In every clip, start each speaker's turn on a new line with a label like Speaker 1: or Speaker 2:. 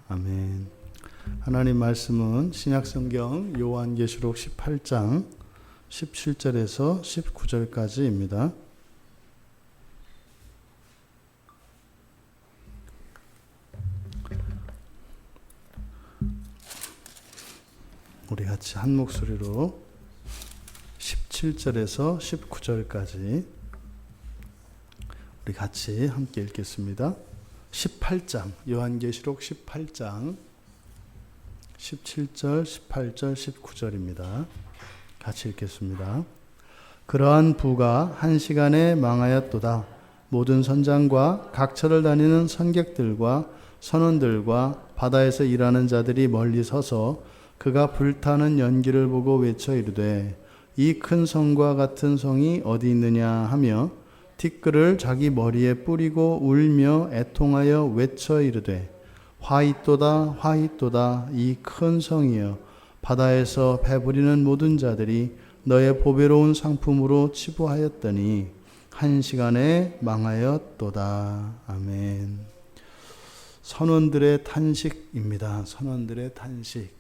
Speaker 1: 아멘. 하나님 말씀은 신약성경 요한계시록 18장 17절에서 19절까지입니다. 우리 같이 한 목소리로 17절에서 19절까지 우리 같이 함께 읽겠습니다. 18장 요한계시록 18장 17절, 18절, 19절입니다. 같이 읽겠습니다. 그러한 부가 한 시간에 망하였도다. 모든 선장과 각처를 다니는 선객들과 선원들과 바다에서 일하는 자들이 멀리 서서 그가 불타는 연기를 보고 외쳐 이르되 이 큰 성과 같은 성이 어디 있느냐 하며 티끌을 자기 머리에 뿌리고 울며 애통하여 외쳐 이르되 화 있도다 화 있도다 이 큰 성이여 바다에서 배부리는 모든 자들이 너의 보배로운 상품으로 치부하였더니 한 시간에 망하였도다. 아멘. 선원들의 탄식입니다. 선원들의 탄식.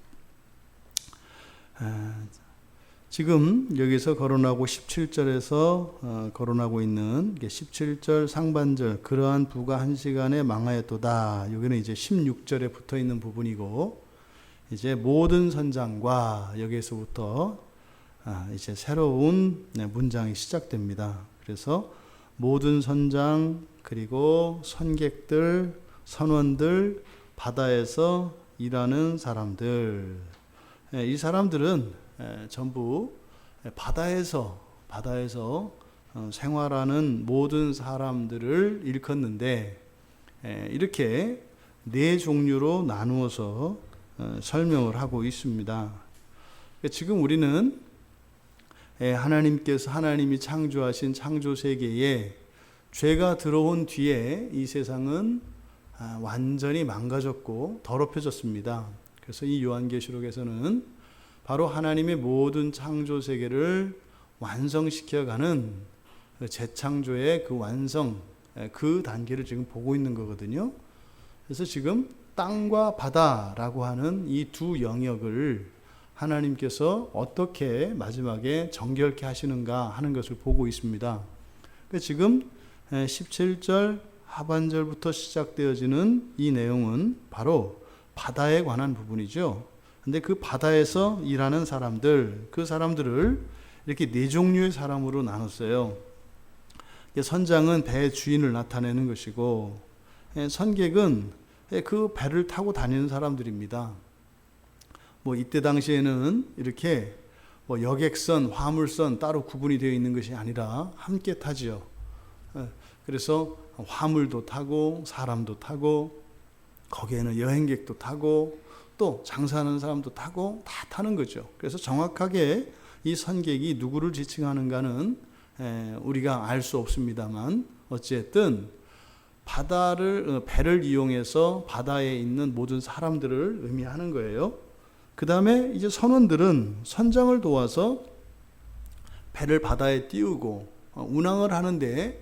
Speaker 1: 지금 여기서 거론하고 17절에서 거론하고 있는 17절 상반절 그러한 부가 한 시간에 망하였도다. 여기는 이제 16절에 붙어 있는 부분이고 이제 모든 선장과 여기에서부터 이제 새로운 문장이 시작됩니다. 그래서 모든 선장 그리고 선객들 선원들 바다에서 일하는 사람들 이 사람들은 전부 바다에서 생활하는 모든 사람들을 일컫는데 이렇게 네 종류로 나누어서 설명을 하고 있습니다. 지금 우리는 하나님이 창조하신 창조 세계에 죄가 들어온 뒤에 이 세상은 완전히 망가졌고 더럽혀졌습니다. 그래서 이 요한계시록에서는 바로 하나님의 모든 창조 세계를 완성시켜가는 재창조의 그 완성, 그 단계를 지금 보고 있는 거거든요. 그래서 지금 땅과 바다라고 하는 이 두 영역을 하나님께서 어떻게 마지막에 정결케 하시는가 하는 것을 보고 있습니다. 지금 17절 하반절부터 시작되어지는 이 내용은 바로 바다에 관한 부분이죠. 근데 그 바다에서 일하는 사람들, 그 사람들을 이렇게 네 종류의 사람으로 나눴어요. 선장은 배의 주인을 나타내는 것이고, 선객은 그 배를 타고 다니는 사람들입니다. 이때 당시에는 이렇게 여객선, 화물선 따로 구분이 되어 있는 것이 아니라 함께 타지요. 그래서 화물도 타고 사람도 타고 거기에는 여행객도 타고 또 장사하는 사람도 타고 다 타는 거죠. 그래서 정확하게 이 선객이 누구를 지칭하는가는 우리가 알 수 없습니다만 어쨌든 배를 이용해서 바다에 있는 모든 사람들을 의미하는 거예요. 그 다음에 이제 선원들은 선장을 도와서 배를 바다에 띄우고 운항을 하는데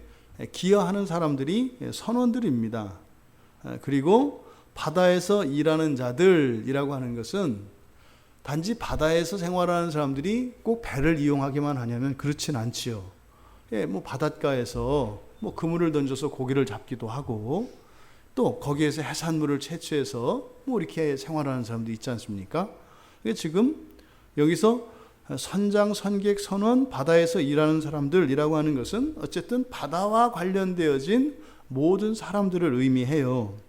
Speaker 1: 기여하는 사람들이 선원들입니다. 그리고 바다에서 일하는 자들이라고 하는 것은 단지 바다에서 생활하는 사람들이 꼭 배를 이용하기만 하냐면 그렇진 않지요. 바닷가에서 그물을 던져서 고기를 잡기도 하고 또 거기에서 해산물을 채취해서 이렇게 생활하는 사람도 있지 않습니까? 지금 여기서 선장, 선객, 선원, 바다에서 일하는 사람들이라고 하는 것은 어쨌든 바다와 관련되어진 모든 사람들을 의미해요.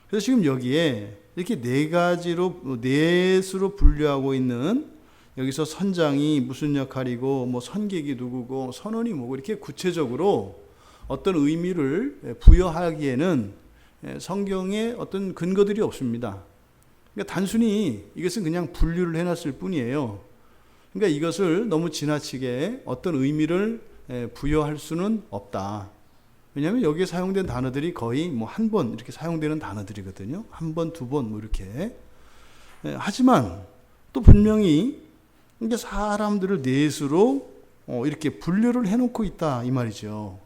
Speaker 1: 그래서 지금 여기에 이렇게 넷으로 분류하고 있는 여기서 선장이 무슨 역할이고 선객이 누구고 선원이 뭐고 이렇게 구체적으로 어떤 의미를 부여하기에는 성경에 어떤 근거들이 없습니다. 그러니까 단순히 이것은 그냥 분류를 해놨을 뿐이에요. 그러니까 이것을 너무 지나치게 어떤 의미를 부여할 수는 없다. 왜냐하면 여기에 사용된 단어들이 거의 한 번 이렇게 사용되는 단어들이거든요. 한 번, 두 번 이렇게. 하지만 또 분명히 이게 사람들을 넷으로 이렇게 분류를 해놓고 있다 이 말이죠.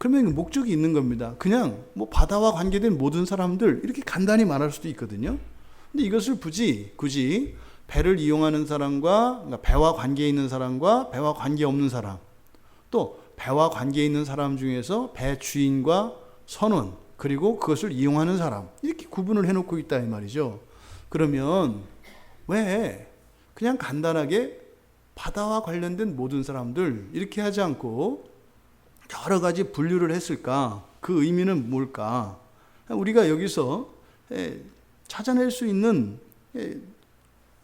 Speaker 1: 그러면 목적이 있는 겁니다. 그냥 뭐 바다와 관계된 모든 사람들 이렇게 간단히 말할 수도 있거든요. 근데 이것을 굳이 배를 이용하는 사람과, 그러니까 배와 관계 있는 사람과 배와 관계 없는 사람, 또 배와 관계 있는 사람 중에서 배 주인과 선원, 그리고 그것을 이용하는 사람, 이렇게 구분을 해놓고 있다 이 말이죠. 그러면 왜 그냥 간단하게 바다와 관련된 모든 사람들 이렇게 하지 않고 여러 가지 분류를 했을까? 그 의미는 뭘까? 우리가 여기서 찾아낼 수 있는,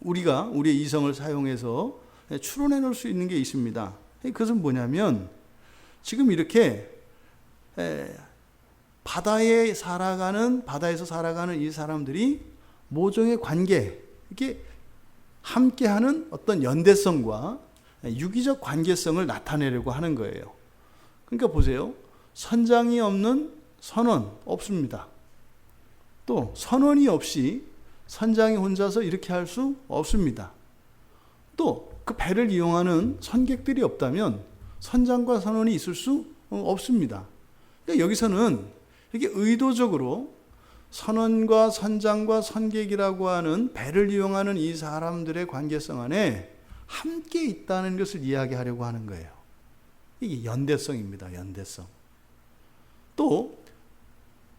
Speaker 1: 우리가 우리의 이성을 사용해서 추론해 놓을 수 있는 게 있습니다. 그것은 뭐냐면 지금 이렇게 바다에서 살아가는 이 사람들이 모종의 관계, 이게 함께하는 어떤 연대성과 유기적 관계성을 나타내려고 하는 거예요. 그러니까 보세요. 선장이 없는 선원 없습니다. 또 선원이 없이 선장이 혼자서 이렇게 할 수 없습니다. 또 그 배를 이용하는 선객들이 없다면 선장과 선원이 있을 수 없습니다. 그러니까 여기서는 이렇게 의도적으로 선원과 선장과 선객이라고 하는 배를 이용하는 이 사람들의 관계성 안에 함께 있다는 것을 이야기하려고 하는 거예요. 이게 연대성입니다. 연대성. 또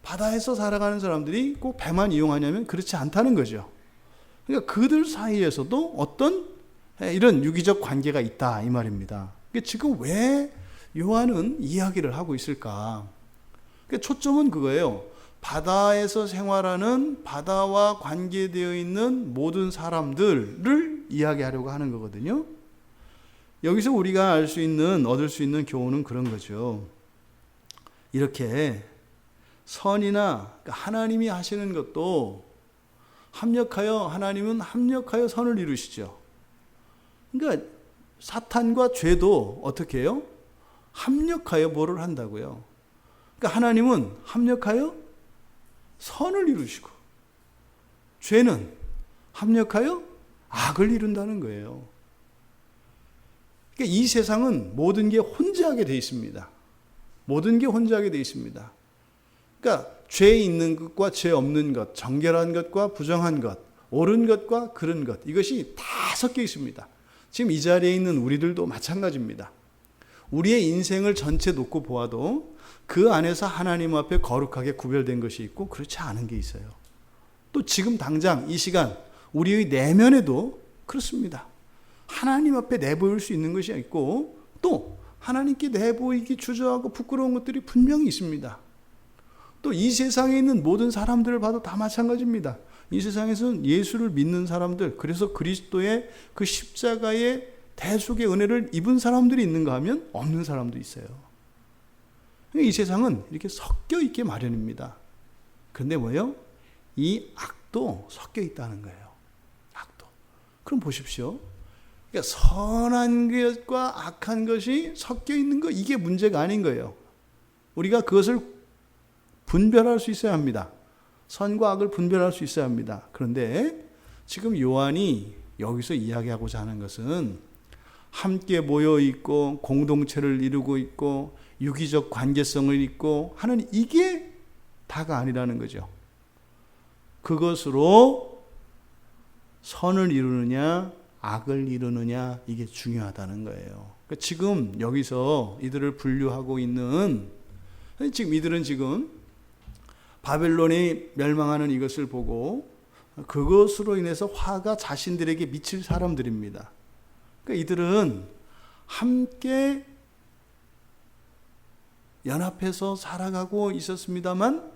Speaker 1: 바다에서 살아가는 사람들이 꼭 배만 이용하냐면 그렇지 않다는 거죠. 그러니까 그들 사이에서도 어떤 이런 유기적 관계가 있다 이 말입니다. 지금 왜 요한은 이야기를 하고 있을까? 초점은 그거예요. 바다에서 생활하는, 바다와 관계되어 있는 모든 사람들을 이야기하려고 하는 거거든요. 여기서 우리가 얻을 수 있는 교훈은 그런 거죠. 이렇게 선이나 하나님이 하시는 것도 하나님은 합력하여 선을 이루시죠. 그러니까 사탄과 죄도 어떻게 해요? 합력하여 뭐를 한다고요. 그러니까 하나님은 합력하여 선을 이루시고 죄는 합력하여 악을 이룬다는 거예요. 그러니까 이 세상은 모든 게 혼재하게 되어 있습니다. 모든 게 혼재하게 되어 있습니다. 그러니까 죄 있는 것과 죄 없는 것, 정결한 것과 부정한 것, 옳은 것과 그른 것, 이것이 다 섞여 있습니다. 지금 이 자리에 있는 우리들도 마찬가지입니다. 우리의 인생을 전체 놓고 보아도 그 안에서 하나님 앞에 거룩하게 구별된 것이 있고 그렇지 않은 게 있어요. 또 지금 당장 이 시간 우리의 내면에도 그렇습니다. 하나님 앞에 내보일 수 있는 것이 있고 또 하나님께 내보이기 주저하고 부끄러운 것들이 분명히 있습니다. 또 이 세상에 있는 모든 사람들을 봐도 다 마찬가지입니다. 이 세상에서는 예수를 믿는 사람들, 그래서 그리스도의 그 십자가의 대속의 은혜를 입은 사람들이 있는가 하면 없는 사람도 있어요. 이 세상은 이렇게 섞여 있게 마련입니다. 그런데 뭐예요? 이 악도 섞여 있다는 거예요. 악도. 그럼 보십시오. 그러니까 선한 것과 악한 것이 섞여 있는 거, 이게 문제가 아닌 거예요. 우리가 그것을 분별할 수 있어야 합니다. 선과 악을 분별할 수 있어야 합니다. 그런데 지금 요한이 여기서 이야기하고자 하는 것은 함께 모여 있고 공동체를 이루고 있고 유기적 관계성을 있고 하는 이게 다가 아니라는 거죠. 그것으로 선을 이루느냐 악을 이루느냐, 이게 중요하다는 거예요. 그러니까 지금 여기서 이들을 분류하고 있는, 이들은 지금 바벨론이 멸망하는 이것을 보고 그것으로 인해서 화가 자신들에게 미칠 사람들입니다. 그러니까 이들은 함께 연합해서 살아가고 있었습니다만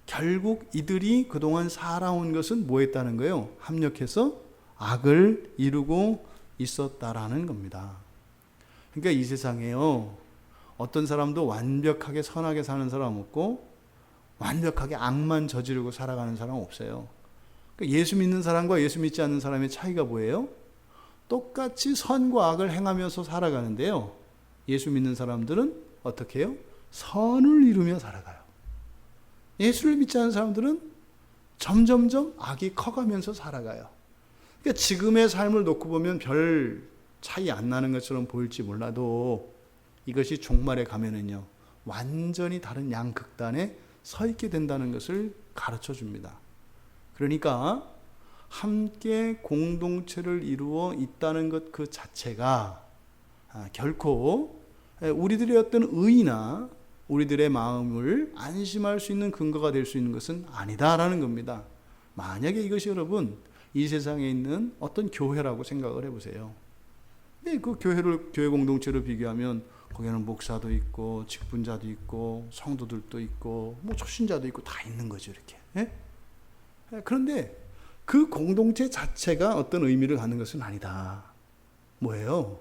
Speaker 1: 결국 이들이 그동안 살아온 것은 뭐 했다는 거예요? 합력해서 악을 이루고 있었다라는 겁니다. 그러니까 이 세상에요, 어떤 사람도 완벽하게 선하게 사는 사람 없고 완벽하게 악만 저지르고 살아가는 사람 없어요. 그러니까 예수 믿는 사람과 예수 믿지 않는 사람의 차이가 뭐예요? 똑같이 선과 악을 행하면서 살아가는데요, 예수 믿는 사람들은 어떻게 해요? 선을 이루며 살아가요. 예수를 믿지 않는 사람들은 점점점 악이 커가면서 살아가요. 그러니까 지금의 삶을 놓고 보면 별 차이 안 나는 것처럼 보일지 몰라도 이것이 종말에 가면은요, 완전히 다른 양극단에 서 있게 된다는 것을 가르쳐 줍니다. 그러니까 함께 공동체를 이루어 있다는 것 그 자체가 결코 우리들의 어떤 의의나 우리들의 마음을 안심할 수 있는 근거가 될 수 있는 것은 아니다라는 겁니다. 만약에 이것이 여러분 이 세상에 있는 어떤 교회라고 생각을 해보세요. 그 교회 공동체를 비교하면 거기는 목사도 있고 직분자도 있고 성도들도 있고 뭐 초신자도 있고 다 있는 거죠, 이렇게. 그런데 그 공동체 자체가 어떤 의미를 갖는 것은 아니다. 뭐예요?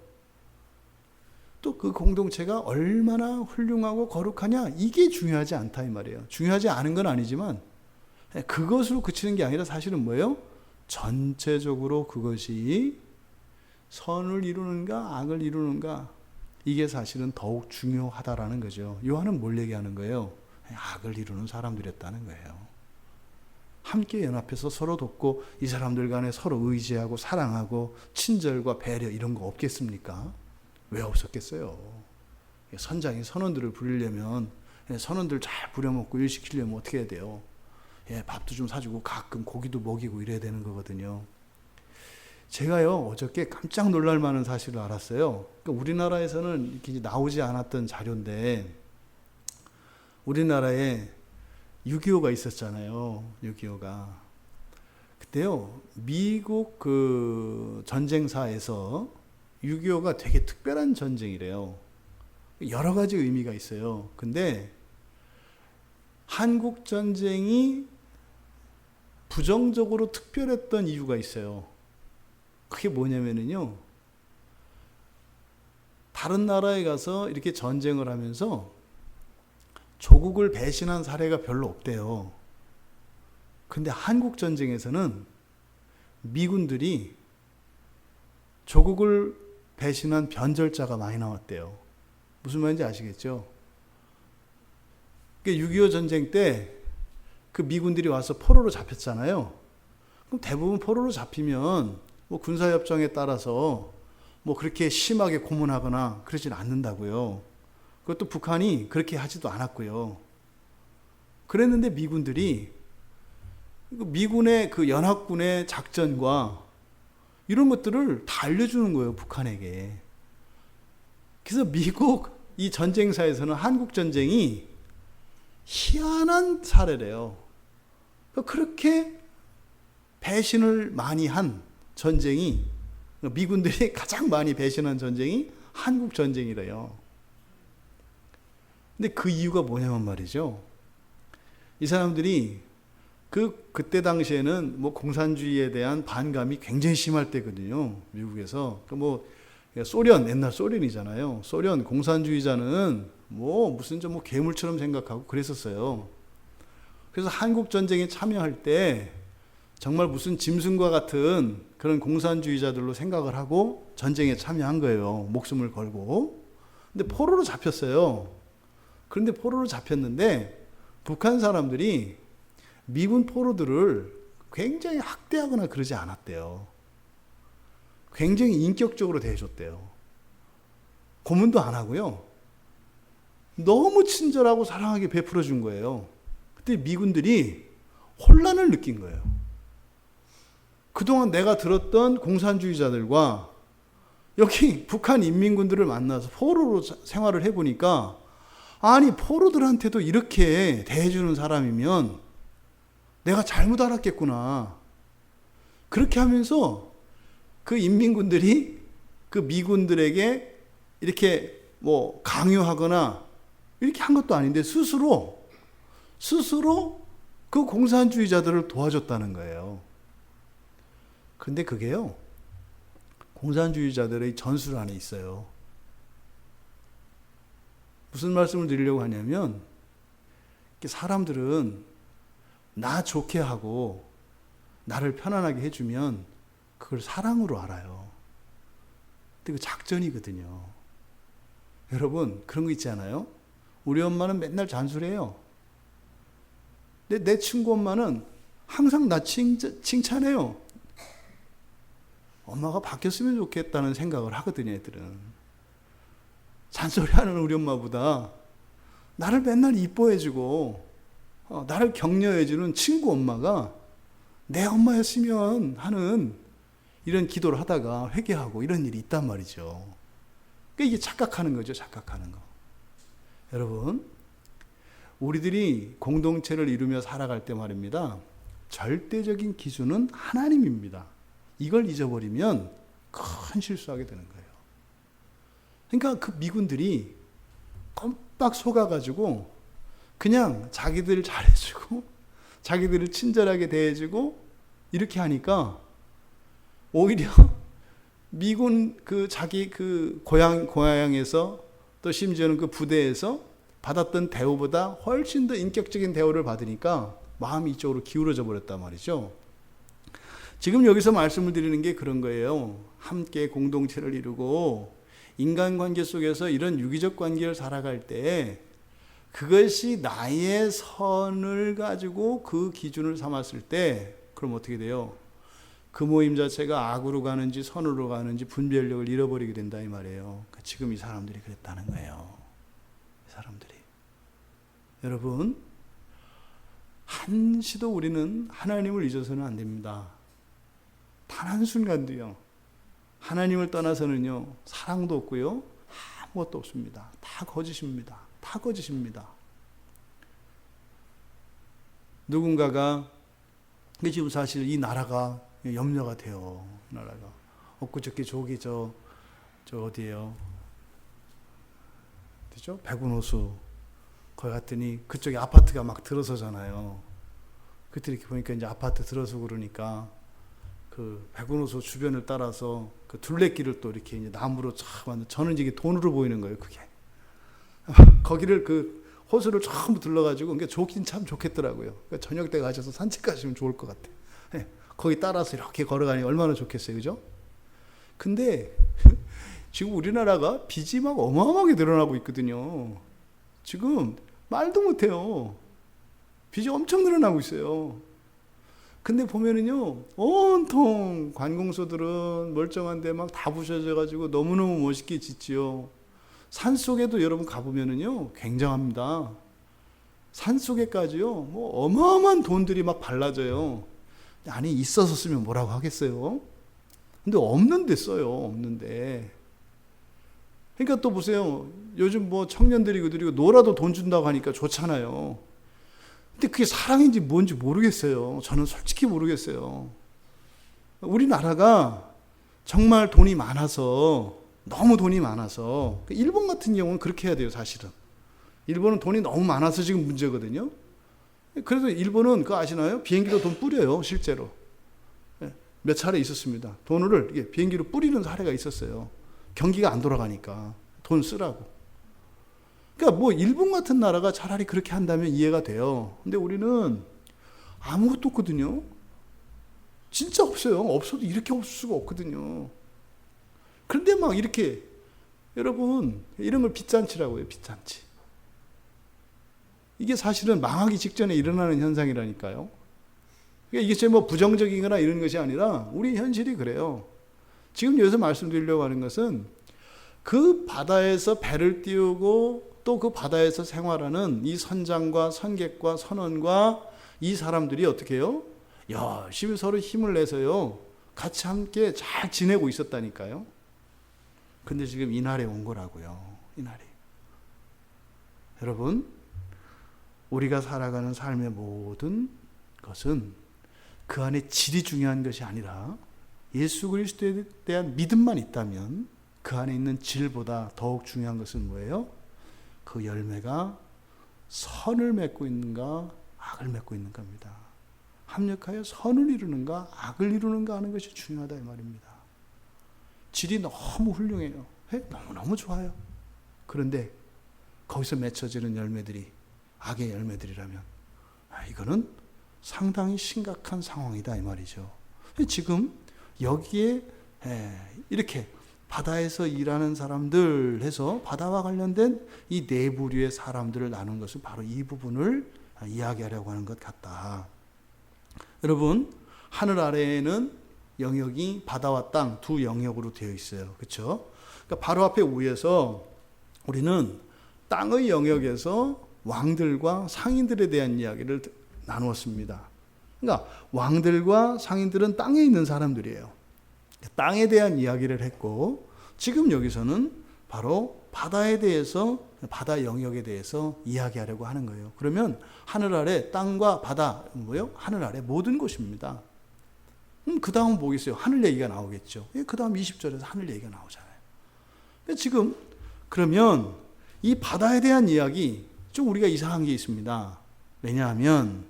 Speaker 1: 또 그 공동체가 얼마나 훌륭하고 거룩하냐, 이게 중요하지 않다 이 말이에요. 중요하지 않은 건 아니지만 그것으로 그치는 게 아니라 사실은 뭐예요? 전체적으로 그것이 선을 이루는가 악을 이루는가, 이게 사실은 더욱 중요하다라는 거죠. 요한은 뭘 얘기하는 거예요? 악을 이루는 사람들이었다는 거예요. 함께 연합해서 서로 돕고 이 사람들 간에 서로 의지하고 사랑하고 친절과 배려 이런 거 없겠습니까? 왜 없었겠어요? 선장이 선원들을 부리려면 선원들 잘 부려먹고 일시키려면 어떻게 해야 돼요? 밥도 좀 사주고 가끔 고기도 먹이고 이래야 되는 거거든요. 제가요 어저께 깜짝 놀랄 만한 사실을 알았어요. 그러니까 우리나라에서는 이렇게 나오지 않았던 자료인데, 우리나라에 6.25가 있었잖아요. 6.25가. 그때요 미국 그 전쟁사에서 6.25가 되게 특별한 전쟁이래요. 여러 가지 의미가 있어요. 근데 한국 전쟁이 부정적으로 특별했던 이유가 있어요. 그게 뭐냐면요, 다른 나라에 가서 이렇게 전쟁을 하면서 조국을 배신한 사례가 별로 없대요. 근데 한국 전쟁에서는 미군들이 조국을 배신한 변절자가 많이 나왔대요. 무슨 말인지 아시겠죠? 6.25 전쟁 때 그 미군들이 와서 포로로 잡혔잖아요. 그럼 대부분 포로로 잡히면 뭐 군사협정에 따라서 뭐 그렇게 심하게 고문하거나 그러진 않는다고요. 그것도 북한이 그렇게 하지도 않았고요. 그랬는데 미군들이 미군의 그 연합군의 작전과 이런 것들을 다 알려주는 거예요, 북한에게. 그래서 미국 이 전쟁사에서는 한국 전쟁이 희한한 사례래요. 그렇게 배신을 많이 한 전쟁이, 미군들이 가장 많이 배신한 전쟁이 한국 전쟁이래요. 근데 그 이유가 뭐냐면 말이죠, 이 사람들이 그때 당시에는 뭐 공산주의에 대한 반감이 굉장히 심할 때거든요, 미국에서. 소련, 옛날 소련이잖아요. 소련 공산주의자는 뭐 무슨 좀 뭐 괴물처럼 생각하고 그랬었어요. 그래서 한국 전쟁에 참여할 때 정말 무슨 짐승과 같은 그런 공산주의자들로 생각을 하고 전쟁에 참여한 거예요. 목숨을 걸고. 근데 포로로 잡혔어요. 그런데 포로로 잡혔는데 북한 사람들이 미군 포로들을 굉장히 학대하거나 그러지 않았대요. 굉장히 인격적으로 대해줬대요. 고문도 안 하고요. 너무 친절하고 사랑하게 베풀어 준 거예요. 그때 미군들이 혼란을 느낀 거예요. 그동안 내가 들었던 공산주의자들과 여기 북한 인민군들을 만나서 포로로 생활을 해보니까, 아니 포로들한테도 이렇게 대해주는 사람이면 내가 잘못 알았겠구나. 그렇게 하면서 그 인민군들이 그 미군들에게 이렇게 뭐 강요하거나 이렇게 한 것도 아닌데 스스로 그 공산주의자들을 도와줬다는 거예요. 근데 그게요, 공산주의자들의 전술 안에 있어요. 무슨 말씀을 드리려고 하냐면, 사람들은 나 좋게 하고 나를 편안하게 해주면 그걸 사랑으로 알아요. 근데 그 작전이거든요. 여러분 그런 거 있지 않아요? 우리 엄마는 맨날 잔소리해요. 근데 내 친구 엄마는 항상 나 칭찬해요. 엄마가 바뀌었으면 좋겠다는 생각을 하거든요, 애들은. 잔소리하는 우리 엄마보다 나를 맨날 이뻐해주고 나를 격려해주는 친구 엄마가 내 엄마였으면 하는 이런 기도를 하다가 회개하고 이런 일이 있단 말이죠. 그러니까 이게 착각하는 거죠. 착각하는 거. 여러분, 우리들이 공동체를 이루며 살아갈 때 말입니다. 절대적인 기준은 하나님입니다. 이걸 잊어버리면 큰 실수하게 되는 거예요. 그러니까 그 미군들이 껌빡 속아가지고 그냥 자기들 잘해주고 자기들을 친절하게 대해주고 이렇게 하니까 오히려 미군 자기 고향에서 또 심지어는 그 부대에서 받았던 대우보다 훨씬 더 인격적인 대우를 받으니까 마음이 이쪽으로 기울어져 버렸단 말이죠. 지금 여기서 말씀을 드리는 게 그런 거예요. 함께 공동체를 이루고 인간관계 속에서 이런 유기적 관계를 살아갈 때 그것이 나의 선을 가지고 그 기준을 삼았을 때 그럼 어떻게 돼요? 그 모임 자체가 악으로 가는지 선으로 가는지 분별력을 잃어버리게 된다 이 말이에요. 지금 이 사람들이 그랬다는 거예요. 이 사람들이. 여러분, 한시도 우리는 하나님을 잊어서는 안 됩니다. 단 한순간도요. 하나님을 떠나서는요. 사랑도 없고요. 아무것도 없습니다. 다 거짓입니다. 다 거짓입니다. 누군가가 지금 사실 이 나라가 염려가 돼요. 이 나라가. 엊그저께 저기 저 어디예요? 그죠? 백운호수 거기 갔더니 그쪽에 아파트가 막 들어서잖아요. 그때 이렇게 보니까 이제 아파트 들어서 그러니까 그 백운호수 주변을 따라서 그 둘레길을 또 이렇게 이제 나무로 쫙 만들. 저는 이게 돈으로 보이는 거예요. 그게 거기를 그 호수를 전부 둘러가지고 그러니까 좋긴 참 좋겠더라고요. 그러니까 저녁 때 가셔서 산책 가시면 좋을 것 같아요. 네. 거기 따라서 이렇게 걸어가니 얼마나 좋겠어요, 그죠? 근데 지금 우리나라가 빚이 막 어마어마하게 늘어나고 있거든요. 지금 말도 못해요. 빚이 엄청 늘어나고 있어요. 근데 보면은요, 온통 관공서들은 멀쩡한데 막 다 부셔져가지고 너무너무 멋있게 짓지요. 산 속에도 여러분 가보면은요, 굉장합니다. 산 속에까지요, 뭐 어마어마한 돈들이 막 발라져요. 아니, 있어서 쓰면 뭐라고 하겠어요? 근데 없는데 써요, 없는데. 그러니까 또 보세요. 요즘 뭐 청년들이 그들이고 놀아도 돈 준다고 하니까 좋잖아요. 근데 그게 사랑인지 뭔지 모르겠어요. 저는 솔직히 모르겠어요. 우리나라가 정말 돈이 많아서, 너무 돈이 많아서, 일본 같은 경우는 그렇게 해야 돼요, 사실은. 일본은 돈이 너무 많아서 지금 문제거든요. 그래서 일본은 그거 아시나요? 비행기로 돈 뿌려요, 실제로. 몇 차례 있었습니다. 돈을 비행기로 뿌리는 사례가 있었어요. 경기가 안 돌아가니까 돈 쓰라고. 그러니까 뭐 일본 같은 나라가 차라리 그렇게 한다면 이해가 돼요. 근데 우리는 아무것도 없거든요. 진짜 없어요. 없어도 이렇게 없을 수가 없거든요. 그런데 막 이렇게 여러분 이런 걸 빚잔치라고 해요. 빚잔치. 이게 사실은 망하기 직전에 일어나는 현상이라니까요. 그러니까 이게 뭐 부정적이거나 이런 것이 아니라 우리 현실이 그래요. 지금 여기서 말씀드리려고 하는 것은 그 바다에서 배를 띄우고 또 그 바다에서 생활하는 이 선장과 선객과 선원과 이 사람들이 어떻게 해요? 열심히 서로 힘을 내서요. 같이 함께 잘 지내고 있었다니까요. 근데 지금 이날에 온 거라고요. 이날이. 여러분, 우리가 살아가는 삶의 모든 것은 그 안에 질이 중요한 것이 아니라 예수 그리스도에 대한 믿음만 있다면 그 안에 있는 질보다 더욱 중요한 것은 뭐예요? 그 열매가 선을 맺고 있는가 악을 맺고 있는가입니다. 합력하여 선을 이루는가 악을 이루는가 하는 것이 중요하다 이 말입니다. 질이 너무 훌륭해요. 너무너무 좋아요. 그런데 거기서 맺혀지는 열매들이 악의 열매들이라면 이거는 상당히 심각한 상황이다 이 말이죠. 지금 여기에 이렇게 바다에서 일하는 사람들 해서 바다와 관련된 이 네 부류의 사람들을 나눈 것은 바로 이 부분을 이야기하려고 하는 것 같다. 여러분, 하늘 아래에는 영역이 바다와 땅 두 영역으로 되어 있어요. 그렇죠? 그러니까 바로 앞에 위에서 우리는 땅의 영역에서 왕들과 상인들에 대한 이야기를 나누었습니다. 그러니까 왕들과 상인들은 땅에 있는 사람들이에요. 땅에 대한 이야기를 했고, 지금 여기서는 바로 바다에 대해서, 바다 영역에 대해서 이야기하려고 하는 거예요. 그러면 하늘 아래 땅과 바다, 뭐요? 하늘 아래 모든 것입니다. 그 다음 뭐겠어요? 하늘 얘기가 나오겠죠. 그 다음 20절에서 하늘 얘기가 나오잖아요. 지금 그러면 이 바다에 대한 이야기 좀 우리가 이상한 게 있습니다. 왜냐하면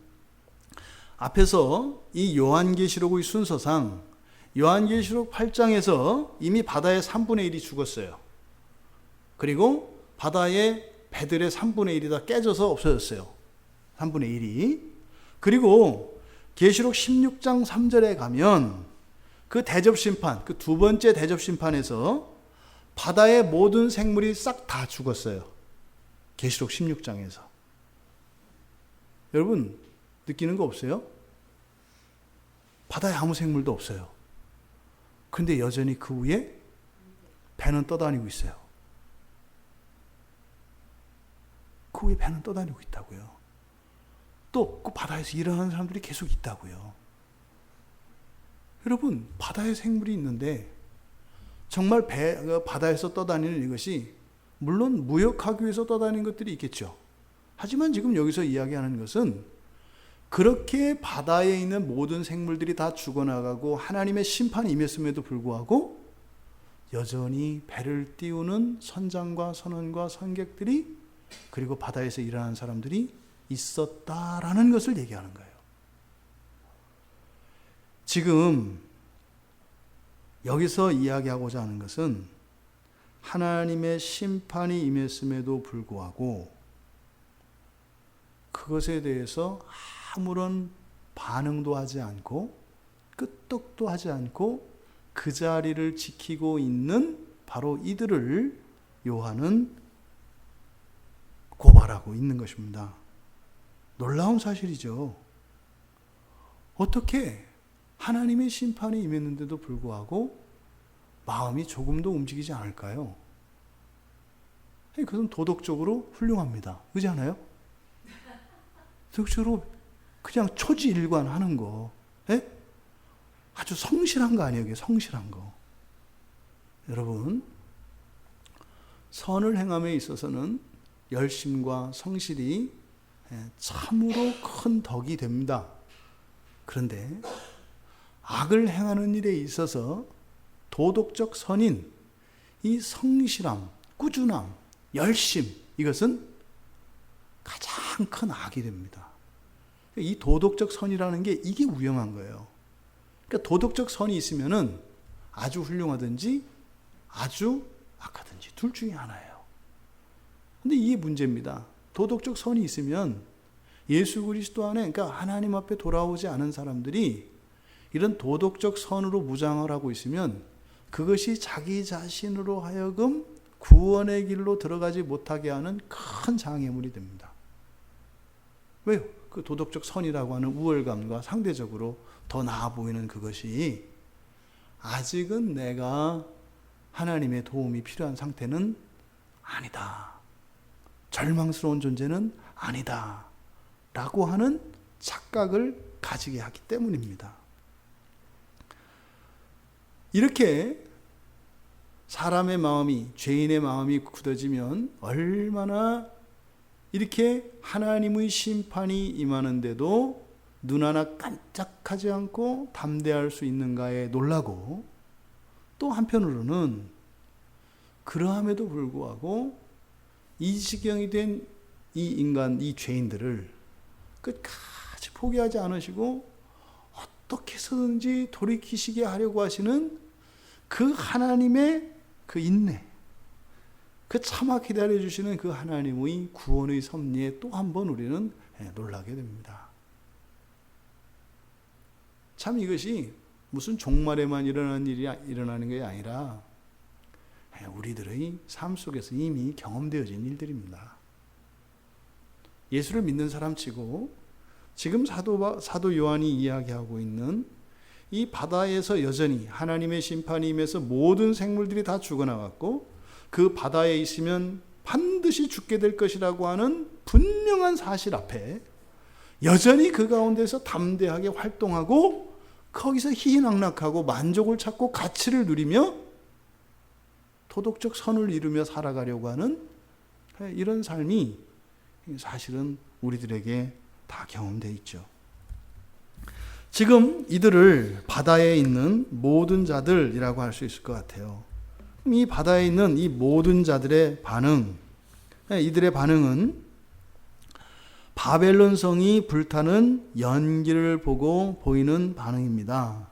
Speaker 1: 앞에서 이 요한계시록의 순서상 요한계시록 8장에서 이미 바다의 3분의 1이 죽었어요. 그리고 바다의 배들의 3분의 1이 다 깨져서 없어졌어요. 3분의 1이. 그리고 계시록 16장 3절에 가면 그 대접심판, 그 두 번째 대접심판에서 바다의 모든 생물이 싹 다 죽었어요. 계시록 16장에서. 여러분 느끼는 거 없어요? 바다에 아무 생물도 없어요. 근데 여전히 그 위에 배는 떠다니고 있어요. 그 위에 배는 떠다니고 있다고요. 또 그 바다에서 일어나는 사람들이 계속 있다고요. 여러분, 바다에 생물이 있는데 정말 바다에서 떠다니는 이것이 물론 무역하기 위해서 떠다니는 것들이 있겠죠. 하지만 지금 여기서 이야기하는 것은 그렇게 바다에 있는 모든 생물들이 다 죽어나가고 하나님의 심판이 임했음에도 불구하고 여전히 배를 띄우는 선장과 선원과 선객들이, 그리고 바다에서 일어나는 사람들이 있었다라는 것을 얘기하는 거예요. 지금 여기서 이야기하고자 하는 것은 하나님의 심판이 임했음에도 불구하고 그것에 대해서 아무런 반응도 하지 않고 끄떡도 하지 않고 그 자리를 지키고 있는 바로 이들을 요한은 고발하고 있는 것입니다. 놀라운 사실이죠. 어떻게 하나님의 심판이 임했는데도 불구하고 마음이 조금도 움직이지 않을까요? 그것은 도덕적으로 훌륭합니다. 그렇지 않아요? 도덕적으로 그냥 초지일관하는 거, 예? 아주 성실한 거 아니에요? 성실한 거. 여러분, 선을 행함에 있어서는 열심과 성실이 참으로 큰 덕이 됩니다. 그런데 악을 행하는 일에 있어서 도덕적 선인 이 성실함, 꾸준함, 열심, 이것은 가장 큰 악이 됩니다. 이 도덕적 선이라는 게 이게 위험한 거예요. 그러니까 도덕적 선이 있으면은 아주 훌륭하든지 아주 악하든지 둘 중에 하나예요. 근데 이게 문제입니다. 도덕적 선이 있으면 예수 그리스도 안에, 그러니까 하나님 앞에 돌아오지 않은 사람들이 이런 도덕적 선으로 무장을 하고 있으면 그것이 자기 자신으로 하여금 구원의 길로 들어가지 못하게 하는 큰 장애물이 됩니다. 왜요? 그 도덕적 선이라고 하는 우월감과 상대적으로 더 나아 보이는 그것이 아직은 내가 하나님의 도움이 필요한 상태는 아니다. 절망스러운 존재는 아니다. 라고 하는 착각을 가지게 하기 때문입니다. 이렇게 사람의 마음이, 죄인의 마음이 굳어지면 얼마나 이렇게 하나님의 심판이 임하는데도 눈 하나 깜짝하지 않고 담대할 수 있는가에 놀라고, 또 한편으로는 그러함에도 불구하고 이 지경이 된 이 인간, 이 죄인들을 끝까지 포기하지 않으시고 어떻게 해서든지 돌이키시게 하려고 하시는 그 하나님의 그 인내, 그 참아 기다려주시는 그 하나님의 구원의 섭리에 또 한 번 우리는 놀라게 됩니다. 참 이것이 무슨 종말에만 일어나는 일이 일어나는 게 아니라 우리들의 삶 속에서 이미 경험되어진 일들입니다. 예수를 믿는 사람치고 지금 사도 요한이 이야기하고 있는 이 바다에서 여전히 하나님의 심판이 임해서 모든 생물들이 다 죽어나갔고 그 바다에 있으면 반드시 죽게 될 것이라고 하는 분명한 사실 앞에 여전히 그 가운데서 담대하게 활동하고 거기서 희희낙낙하고 만족을 찾고 가치를 누리며 도덕적 선을 이루며 살아가려고 하는 이런 삶이 사실은 우리들에게 다 경험되어 있죠. 지금 이들을 바다에 있는 모든 자들이라고 할 수 있을 것 같아요. 이 바다에 있는 이 모든 자들의 반응, 이들의 반응은 바벨론 성이 불타는 연기를 보고 보이는 반응입니다.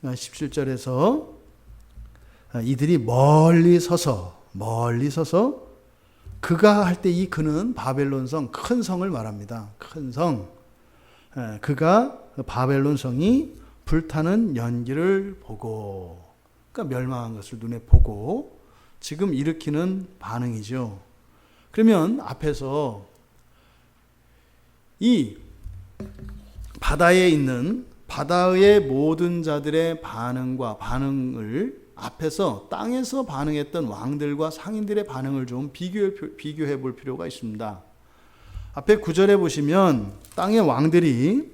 Speaker 1: 17절에서 이들이 멀리 서서 그가 할 때 이 그는 바벨론 성, 큰 성을 말합니다. 큰 성. 그가 바벨론 성이 불타는 연기를 보고, 그러니까 멸망한 것을 눈에 보고 지금 일으키는 반응이죠. 그러면 앞에서 이 바다에 있는 바다의 모든 자들의 반응을 앞에서 땅에서 반응했던 왕들과 상인들의 반응을 좀 비교해 볼 필요가 있습니다. 앞에 9절에 보시면 땅의 왕들이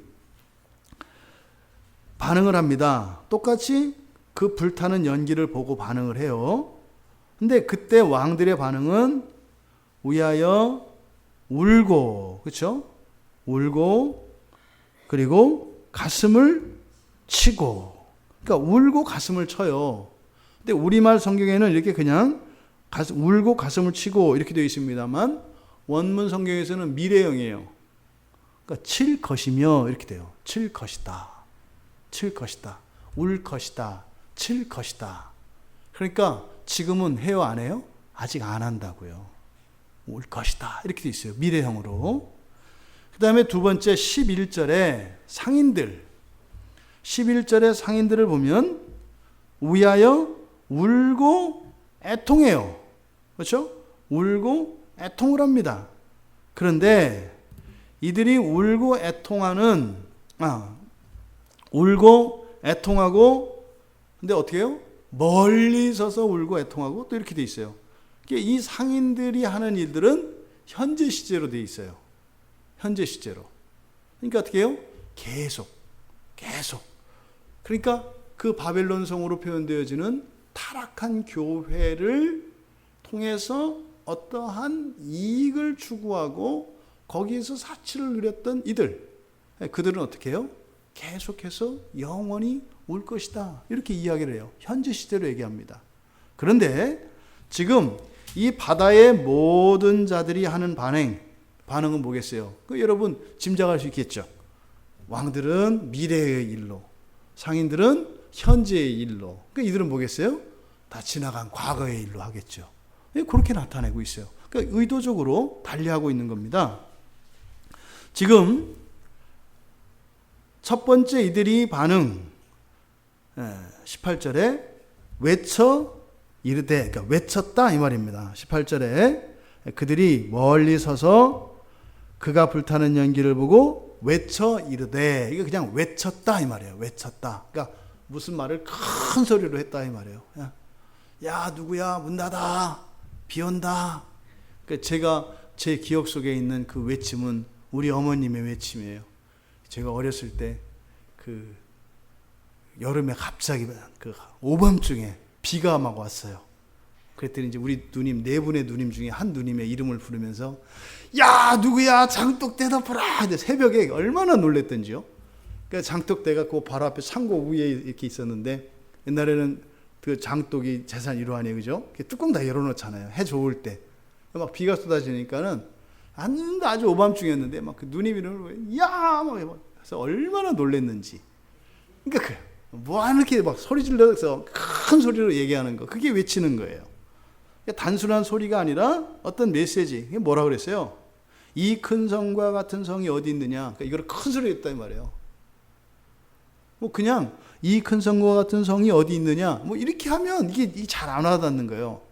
Speaker 1: 반응을 합니다. 똑같이 그 불타는 연기를 보고 반응을 해요. 근데 그때 왕들의 반응은 위하여 울고, 그렇죠? 울고 그리고 가슴을 치고, 그러니까 울고 가슴을 쳐요. 근데 우리말 성경에는 이렇게 그냥 울고 가슴을 치고 이렇게 되어 있습니다만 원문 성경에서는 미래형이에요. 그러니까 칠 것이며 이렇게 돼요. 칠 것이다. 칠 것이다. 울 것이다. 칠 것이다. 그러니까 지금은 해요, 안 해요? 아직 안 한다고요. 울 것이다. 이렇게 되어 있어요. 미래형으로. 그 다음에 두 번째 11절에 상인들. 11절에 상인들을 보면 위하여 울고 애통해요. 그렇죠? 울고 애통을 합니다. 그런데 이들이 울고 애통하고 근데 어떻게 해요? 멀리 서서 울고 애통하고 또 이렇게 돼 있어요. 이 상인들이 하는 일들은 현재 시제로 돼 있어요. 현재 시제로. 그러니까 어떻게 해요? 계속. 그러니까 그 바벨론 성으로 표현되어지는 타락한 교회를 통해서 어떠한 이익을 추구하고 거기에서 사치를 누렸던 이들, 그들은 어떻게 해요? 계속해서 영원히 울 것이다. 이렇게 이야기를 해요. 현재 시제로 얘기합니다. 그런데 지금 이 바다의 모든 자들이 하는 반응은 뭐겠어요? 여러분 짐작할 수 있겠죠. 왕들은 미래의 일로, 상인들은 현재의 일로, 이들은 뭐겠어요? 다 지나간 과거의 일로 하겠죠. 그렇게 나타내고 있어요. 그러니까 의도적으로 달리하고 있는 겁니다. 지금 첫 번째 이들이 반응, 18절에 외쳐 이르되, 그러니까 외쳤다 이 말입니다. 18절에 그들이 멀리 서서 그가 불타는 연기를 보고 외쳐 이르되, 이거 그냥 외쳤다 이 말이에요. 외쳤다. 그러니까 무슨 말을 큰 소리로 했다 이 말이에요. 야 누구야 문 닫아, 비 온다. 그러니까 제가 제 기억 속에 있는 그 외침은 우리 어머님의 외침이에요. 제가 어렸을 때 그 여름에 갑자기 그 오밤중에 비가 막 왔어요. 그랬더니 이제 우리 누님, 네 분의 누님 중에 한 누님의 이름을 부르면서 야 누구야 장독대 덮어라. 새벽에 얼마나 놀랬던지요. 그러니까 장독대가 그 바로 앞에 창고 위에 이렇게 있었는데, 옛날에는 그 장독이 재산 일환이에요, 그죠? 뚜껑 다 열어놓잖아요. 해 좋을 때 막 비가 쏟아지니까는 아주 오밤중이었는데 막 그 누님 이름을 야 막 그래서 얼마나 놀랬는지. 그러니까 뭐 이렇게 막 소리 질러서 큰 소리로 얘기하는 거, 그게 외치는 거예요. 단순한 소리가 아니라 어떤 메시지. 이게 뭐라 그랬어요? 이 큰 성과 같은 성이 어디 있느냐. 그러니까 이걸 큰 소리로 했다 이 말이에요. 뭐 그냥 이 큰 성과 같은 성이 어디 있느냐. 뭐 이렇게 하면 이게 잘 안 와닿는 거예요.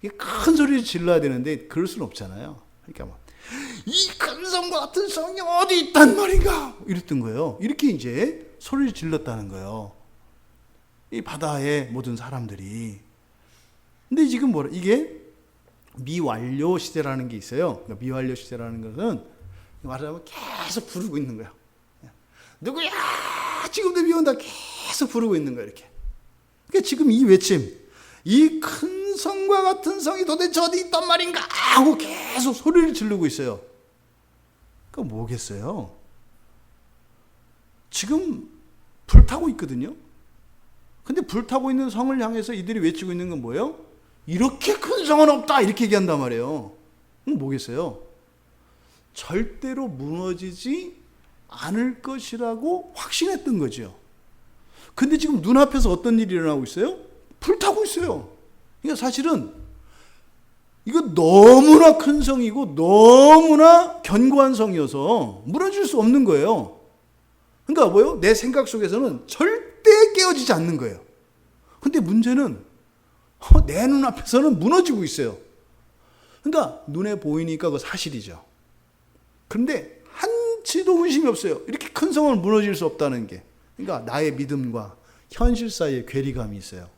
Speaker 1: 이게 큰 소리를 질러야 되는데 그럴 수는 없잖아요. 그러니까 막 이 큰 성과 같은 성이 어디 있단 말인가. 이랬던 거예요. 이렇게 이제 소리를 질렀다는 거예요. 이 바다의 모든 사람들이. 근데 지금 이게 미완료 시대라는 게 있어요. 그러니까 미완료 시대라는 것은 말하자면 계속 부르고 있는 거야. 누구야? 지금도 비 온다. 계속 부르고 있는 거야, 이렇게. 그러니까 지금 이 외침, 이 큰 성과 같은 성이 도대체 어디 있단 말인가? 하고 계속 소리를 지르고 있어요. 그거 뭐겠어요? 지금 불타고 있거든요. 근데 불타고 있는 성을 향해서 이들이 외치고 있는 건 뭐예요? 이렇게 큰 성은 없다, 이렇게 얘기한단 말이에요. 뭐겠어요? 절대로 무너지지 않을 것이라고 확신했던 거죠. 근데 지금 눈앞에서 어떤 일이 일어나고 있어요? 불타고 있어요. 그러니까 사실은 이거 너무나 큰 성이고 너무나 견고한 성이어서 무너질 수 없는 거예요. 그러니까 뭐예요? 내 생각 속에서는 절대 깨어지지 않는 거예요. 근데 문제는 내 눈앞에서는 무너지고 있어요. 그러니까 눈에 보이니까 그거 사실이죠. 그런데 한치도 의심이 없어요. 이렇게 큰 성을 무너질 수 없다는 게. 그러니까 나의 믿음과 현실 사이에 괴리감이 있어요.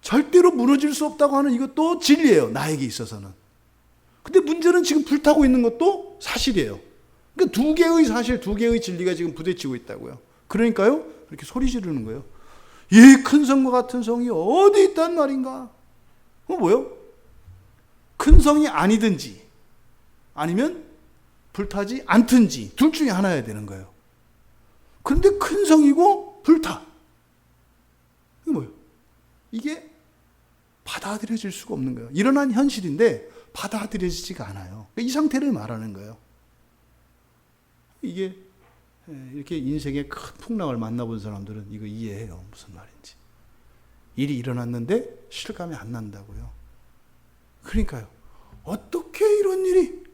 Speaker 1: 절대로 무너질 수 없다고 하는 이것도 진리예요. 나에게 있어서는. 근데 문제는 지금 불타고 있는 것도 사실이에요. 그러니까 두 개의 사실, 두 개의 진리가 지금 부딪히고 있다고요. 그러니까요, 이렇게 소리 지르는 거예요. 이 큰 성과 같은 성이 어디 있단 말인가? 뭐요? 큰 성이 아니든지 아니면 불타지 않든지 둘 중에 하나여야 되는 거예요. 그런데 큰 성이고 불타. 이게 뭐예요? 이게 받아들여질 수가 없는 거예요. 일어난 현실인데 받아들여지지가 않아요. 이 상태를 말하는 거예요. 이게 이렇게 인생의 큰 풍랑을 만나본 사람들은 이거 이해해요. 무슨 말인지. 일이 일어났는데 실감이 안 난다고요. 그러니까요. 어떻게 이런 일이?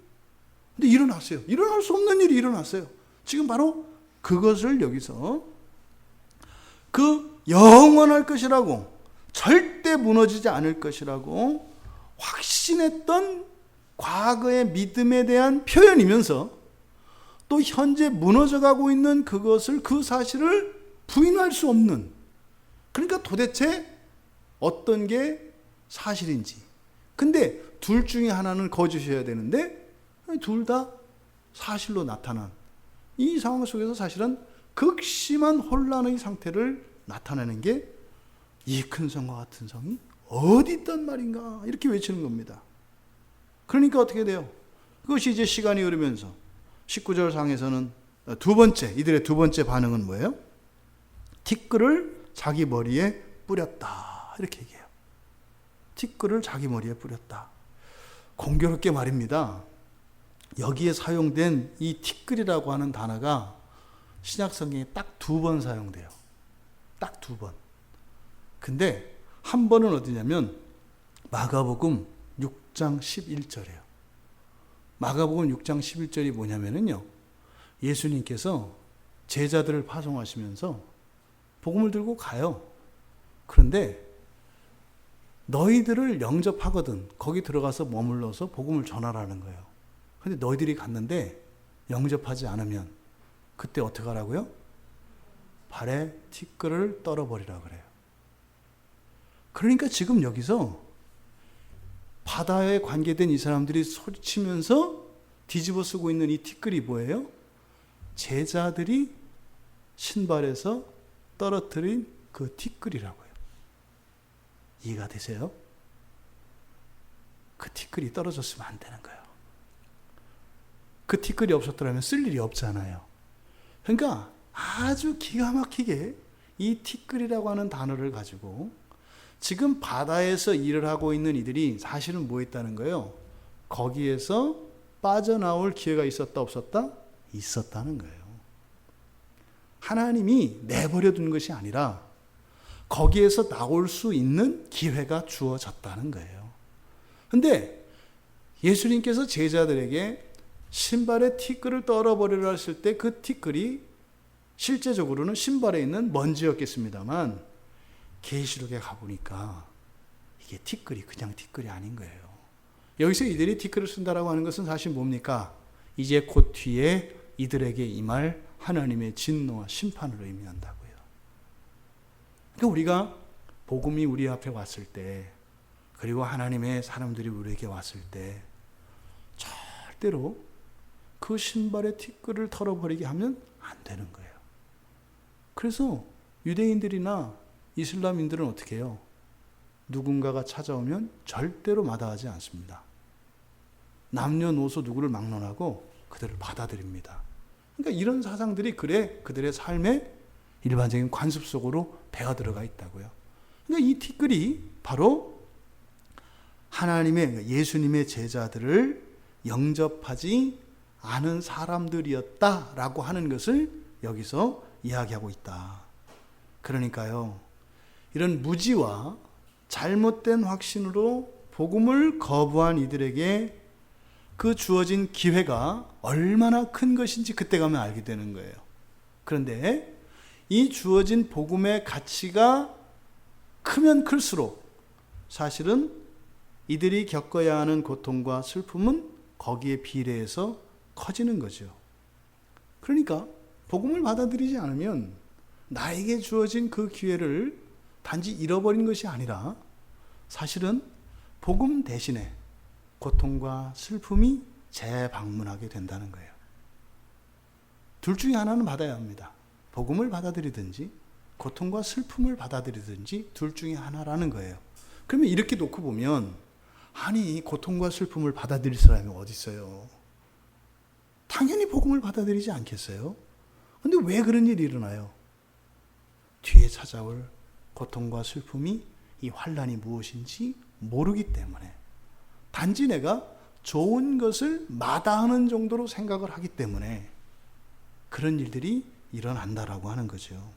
Speaker 1: 근데 일어났어요. 일어날 수 없는 일이 일어났어요. 지금 바로 그것을 여기서 그 영원할 것이라고, 절대 무너지지 않을 것이라고 확신했던 과거의 믿음에 대한 표현이면서 또 현재 무너져가고 있는 그것을, 그 사실을 부인할 수 없는, 그러니까 도대체 어떤 게 사실인지. 근데 둘 중에 하나는 거짓이어야 되는데 둘 다 사실로 나타난 이 상황 속에서 사실은 극심한 혼란의 상태를 나타내는 게 이 큰 성과 같은 성이 어디 있단 말인가, 이렇게 외치는 겁니다. 그러니까 어떻게 돼요? 그것이 이제 시간이 흐르면서 19절 상에서는 이들의 두 번째 반응은 뭐예요? 티끌을 자기 머리에 뿌렸다, 이렇게 얘기해요. 티끌을 자기 머리에 뿌렸다. 공교롭게 말입니다. 여기에 사용된 이 티끌이라고 하는 단어가 신약 성경에 딱 2번 사용돼요. 딱 2번. 근데 한 번은 어디냐면 마가복음 6장 11절이에요. 마가복음 6장 11절이 뭐냐면요, 예수님께서 제자들을 파송하시면서 복음을 들고 가요. 그런데 너희들을 영접하거든 거기 들어가서 머물러서 복음을 전하라는 거예요. 근데 너희들이 갔는데 영접하지 않으면 그때 어떻게 하라고요? 발에 티끌을 떨어버리라 그래요. 그러니까 지금 여기서 바다에 관계된 이 사람들이 소리치면서 뒤집어 쓰고 있는 이 티끌이 뭐예요? 제자들이 신발에서 떨어뜨린 그 티끌이라고요. 이해가 되세요? 그 티끌이 떨어졌으면 안 되는 거예요. 그 티끌이 없었더라면 쓸 일이 없잖아요. 그러니까 아주 기가 막히게 이 티끌이라고 하는 단어를 가지고 지금 바다에서 일을 하고 있는 이들이 사실은 뭐 했다는 거예요? 거기에서 빠져나올 기회가 있었다 없었다? 있었다는 거예요. 하나님이 내버려 둔 것이 아니라 거기에서 나올 수 있는 기회가 주어졌다는 거예요. 근데 예수님께서 제자들에게 신발에 티끌을 떨어버리라 했을 때 그 티끌이 실제적으로는 신발에 있는 먼지였겠습니다만 계시록에 가보니까 이게 티끌이 그냥 티끌이 아닌 거예요. 여기서 이들이 티끌을 쓴다라고 하는 것은 사실 뭡니까? 이제 곧 뒤에 이들에게 임할 하나님의 진노와 심판을 의미한다고요. 그러니까 우리가 복음이 우리 앞에 왔을 때 그리고 하나님의 사람들이 우리에게 왔을 때 절대로 그 신발의 티끌을 털어버리게 하면 안 되는 거예요. 그래서 유대인들이나 이슬람인들은 어떻게 해요? 누군가가 찾아오면 절대로 마다하지 않습니다. 남녀노소 누구를 막론하고 그들을 받아들입니다. 그러니까 이런 사상들이 그들의 삶의 일반적인 관습 속으로 배어 들어가 있다고요. 그러니까 이 티끌이 바로 하나님의, 예수님의 제자들을 영접하지 않은 사람들이었다라고 하는 것을 여기서 이야기하고 있다. 그러니까요, 이런 무지와 잘못된 확신으로 복음을 거부한 이들에게 그 주어진 기회가 얼마나 큰 것인지 그때 가면 알게 되는 거예요. 그런데 이 주어진 복음의 가치가 크면 클수록 사실은 이들이 겪어야 하는 고통과 슬픔은 거기에 비례해서 커지는 거죠. 그러니까 복음을 받아들이지 않으면 나에게 주어진 그 기회를 단지 잃어버린 것이 아니라 사실은 복음 대신에 고통과 슬픔이 재방문하게 된다는 거예요. 둘 중에 하나는 받아야 합니다. 복음을 받아들이든지 고통과 슬픔을 받아들이든지 둘 중에 하나라는 거예요. 그러면 이렇게 놓고 보면 아니 고통과 슬픔을 받아들일 사람이 어디 있어요? 당연히 복음을 받아들이지 않겠어요? 근데 왜 그런 일이 일어나요? 뒤에 찾아올 고통과 슬픔이 이 환난이 무엇인지 모르기 때문에 단지 내가 좋은 것을 마다하는 정도로 생각을 하기 때문에 그런 일들이 일어난다라고 하는 거죠.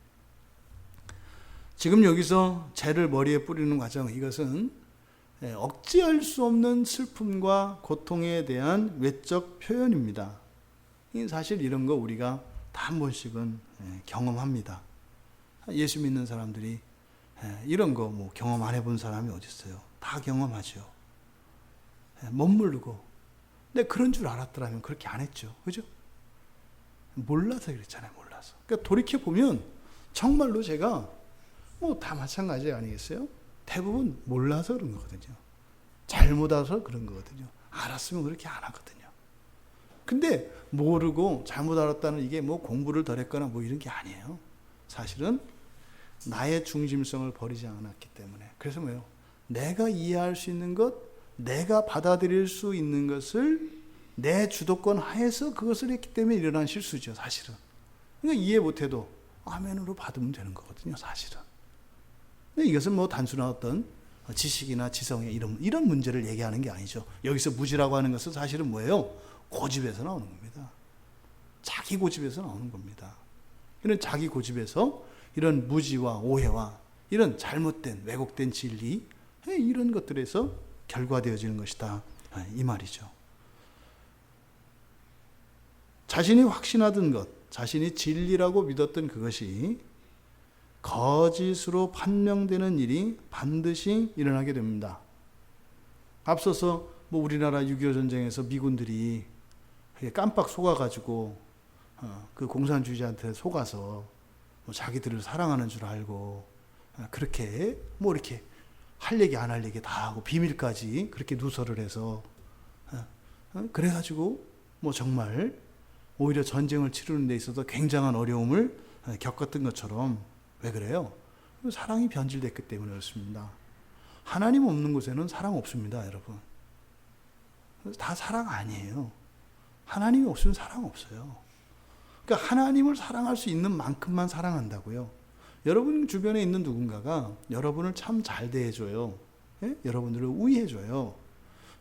Speaker 1: 지금 여기서 재를 머리에 뿌리는 과정, 이것은 억제할 수 없는 슬픔과 고통에 대한 외적 표현입니다. 사실 이런 거 우리가 다 한 번씩은 경험합니다. 예수 믿는 사람들이 이런 거 뭐 경험 안 해본 사람이 어디 있어요? 다 경험하죠. 못 모르고. 근데 그런 줄 알았더라면 그렇게 안 했죠. 그죠? 몰라서 그랬잖아요. 몰라서. 그러니까 돌이켜보면 정말로 제가 뭐 다 마찬가지 아니겠어요? 대부분 몰라서 그런 거거든요. 잘못 알아서 그런 거거든요. 알았으면 그렇게 안 하거든요. 근데 모르고 잘못 알았다는 이게 뭐 공부를 덜 했거나 뭐 이런 게 아니에요. 사실은 나의 중심성을 버리지 않았기 때문에. 그래서 뭐예요? 내가 이해할 수 있는 것, 내가 받아들일 수 있는 것을 내 주도권 하에서 그것을 했기 때문에 일어난 실수죠, 사실은. 그러니까 이해 못해도 아멘으로 받으면 되는 거거든요, 사실은. 근데 이것은 뭐 단순한 어떤 지식이나 지성의 이런 문제를 얘기하는 게 아니죠. 여기서 무지라고 하는 것은 사실은 뭐예요? 고집에서 나오는 겁니다. 자기 고집에서 나오는 겁니다. 이런 자기 고집에서 이런 무지와 오해와 이런 잘못된 왜곡된 진리, 이런 것들에서 결과되어지는 것이다, 이 말이죠. 자신이 확신하던 것, 자신이 진리라고 믿었던 그것이 거짓으로 판명되는 일이 반드시 일어나게 됩니다. 앞서서 뭐 우리나라 6.25 전쟁에서 미군들이 깜빡 속아가지고 그 공산주의자한테 속아서 뭐 자기들을 사랑하는 줄 알고 그렇게 뭐 이렇게 할 얘기 안 할 얘기 다 하고 비밀까지 그렇게 누설을 해서 그래가지고 뭐 정말 오히려 전쟁을 치르는 데 있어서 굉장한 어려움을 겪었던 것처럼. 왜 그래요? 사랑이 변질됐기 때문에 그렇습니다. 하나님 없는 곳에는 사랑 없습니다, 여러분. 다 사랑 아니에요. 하나님이 없으면 사랑 없어요. 그러니까 하나님을 사랑할 수 있는 만큼만 사랑한다고요. 여러분 주변에 있는 누군가가 여러분을 참 잘 대해줘요. 예? 여러분들을 우애해줘요.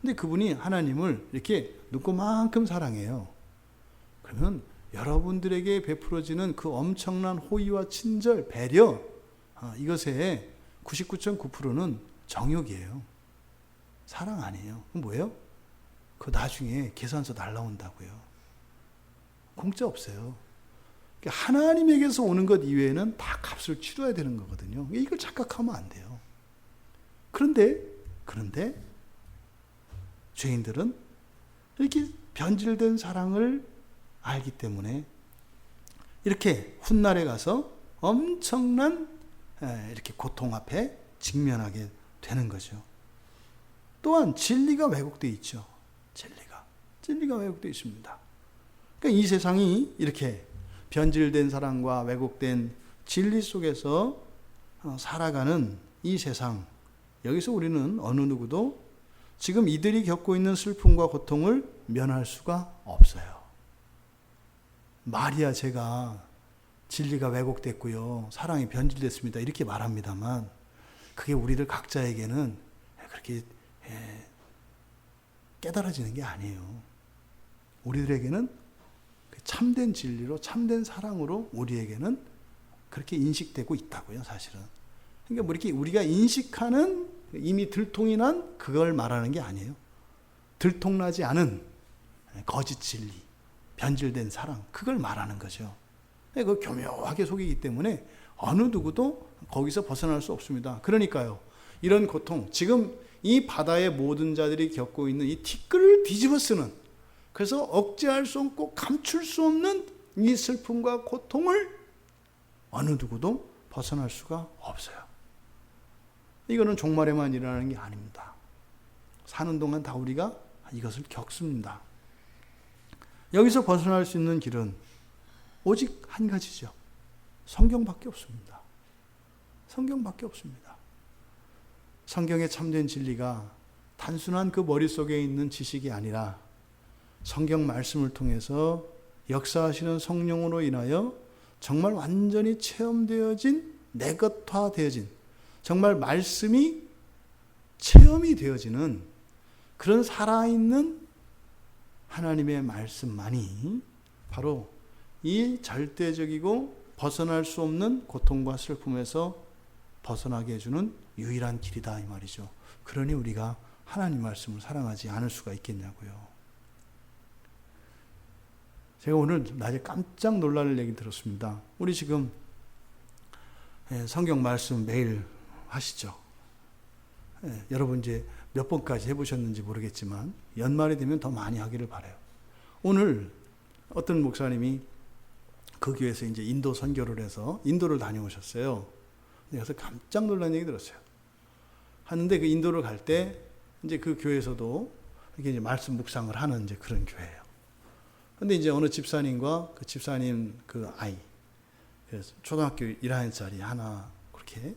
Speaker 1: 근데 그분이 하나님을 이렇게 눈꽃만큼 사랑해요. 그러면 여러분들에게 베풀어지는 그 엄청난 호의와 친절, 배려, 이것의 99.9%는 정욕이에요. 사랑 아니에요. 그럼 뭐예요? 그 나중에 계산서 날라온다고요. 공짜 없어요. 그러니까 하나님에게서 오는 것 이외에는 다 값을 치러야 되는 거거든요. 이걸 착각하면 안 돼요. 그런데 죄인들은 이렇게 변질된 사랑을 알기 때문에 이렇게 훗날에 가서 엄청난 이렇게 고통 앞에 직면하게 되는 거죠. 또한 진리가 왜곡되어 있죠. 진리가 왜곡되어 있습니다. 그러니까 이 세상이 이렇게 변질된 사랑과 왜곡된 진리 속에서 살아가는 이 세상, 여기서 우리는 어느 누구도 지금 이들이 겪고 있는 슬픔과 고통을 면할 수가 없어요. 말이야 제가 진리가 왜곡됐고요, 사랑이 변질됐습니다, 이렇게 말합니다만 그게 우리들 각자에게는 그렇게 깨달아지는 게 아니에요. 우리들에게는 참된 진리로, 참된 사랑으로 우리에게는 그렇게 인식되고 있다고요, 사실은. 그러니까 뭐 이렇게 우리가 인식하는 이미 들통이 난 그걸 말하는 게 아니에요. 들통나지 않은 거짓 진리, 변질된 사랑, 그걸 말하는 거죠. 그 교묘하게 속이기 때문에 어느 누구도 거기서 벗어날 수 없습니다. 그러니까요, 이런 고통, 지금 이 바다의 모든 자들이 겪고 있는 이 티끌을 뒤집어 쓰는, 그래서 억제할 수 없고 감출 수 없는 이 슬픔과 고통을 어느 누구도 벗어날 수가 없어요. 이거는 종말에만 일어나는 게 아닙니다. 사는 동안 다 우리가 이것을 겪습니다. 여기서 벗어날 수 있는 길은 오직 한 가지죠. 성경밖에 없습니다. 성경밖에 없습니다. 성경의 참된 진리가 단순한 그 머릿속에 있는 지식이 아니라 성경 말씀을 통해서 역사하시는 성령으로 인하여 정말 완전히 체험되어진, 내 것화되어진, 정말 말씀이 체험이 되어지는 그런 살아있는 하나님의 말씀만이 바로 이 절대적이고 벗어날 수 없는 고통과 슬픔에서 벗어나게 해주는 유일한 길이다, 이 말이죠. 그러니 우리가 하나님 말씀을 사랑하지 않을 수가 있겠냐고요. 제가 오늘 낮에 깜짝 놀랄 얘기 들었습니다. 우리 지금 성경 말씀 매일 하시죠. 여러분 이제 몇 번까지 해보셨는지 모르겠지만 연말이 되면 더 많이 하기를 바라요. 오늘 어떤 목사님이 그 교회에서 이제 인도 선교를 해서 인도를 다녀오셨어요. 그래서 깜짝 놀란 얘기 들었어요. 하는데 그 인도를 갈 때 이제 그 교회에서도 이렇게 이제 말씀 묵상을 하는 이제 그런 교회예요. 근데 이제 어느 집사님과 그 집사님 그 아이, 그래서 초등학교 1학년짜리 하나 그렇게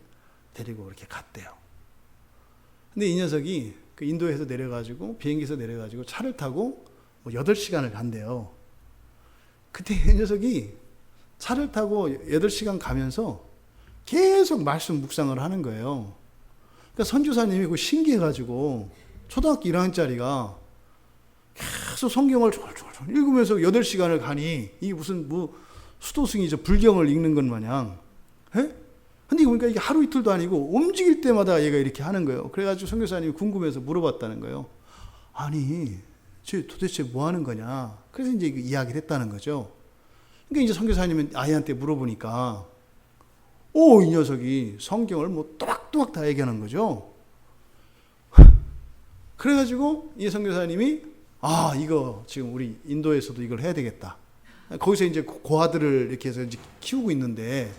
Speaker 1: 데리고 그렇게 갔대요. 근데 이 녀석이 그 인도에서 내려가지고 비행기에서 내려가지고 차를 타고 뭐 8시간을 간대요. 그때 이 녀석이 차를 타고 8시간 가면서 계속 말씀 묵상을 하는 거예요. 그러니까 선교사님이 그 신기해가지고 초등학교 1학년짜리가 계속 성경을 졸졸졸 읽으면서 8시간을 가니 이게 무슨 뭐 수도승이 불경을 읽는 것 마냥. 에? 근데 보니까 이게 하루 이틀도 아니고 움직일 때마다 얘가 이렇게 하는 거예요. 그래가지고 선교사님이 궁금해서 물어봤다는 거예요. 아니, 쟤 도대체 뭐 하는 거냐. 그래서 이제 이야기를 했다는 거죠. 그러니까 이제 선교사님은 아이한테 물어보니까 이 녀석이 성경을 뭐 또박또박 다 얘기하는 거죠. 그래가지고 이 선교사님이 이거 지금 우리 인도에서도 이걸 해야 되겠다. 거기서 이제 고아들을 이렇게 해서 이제 키우고 있는데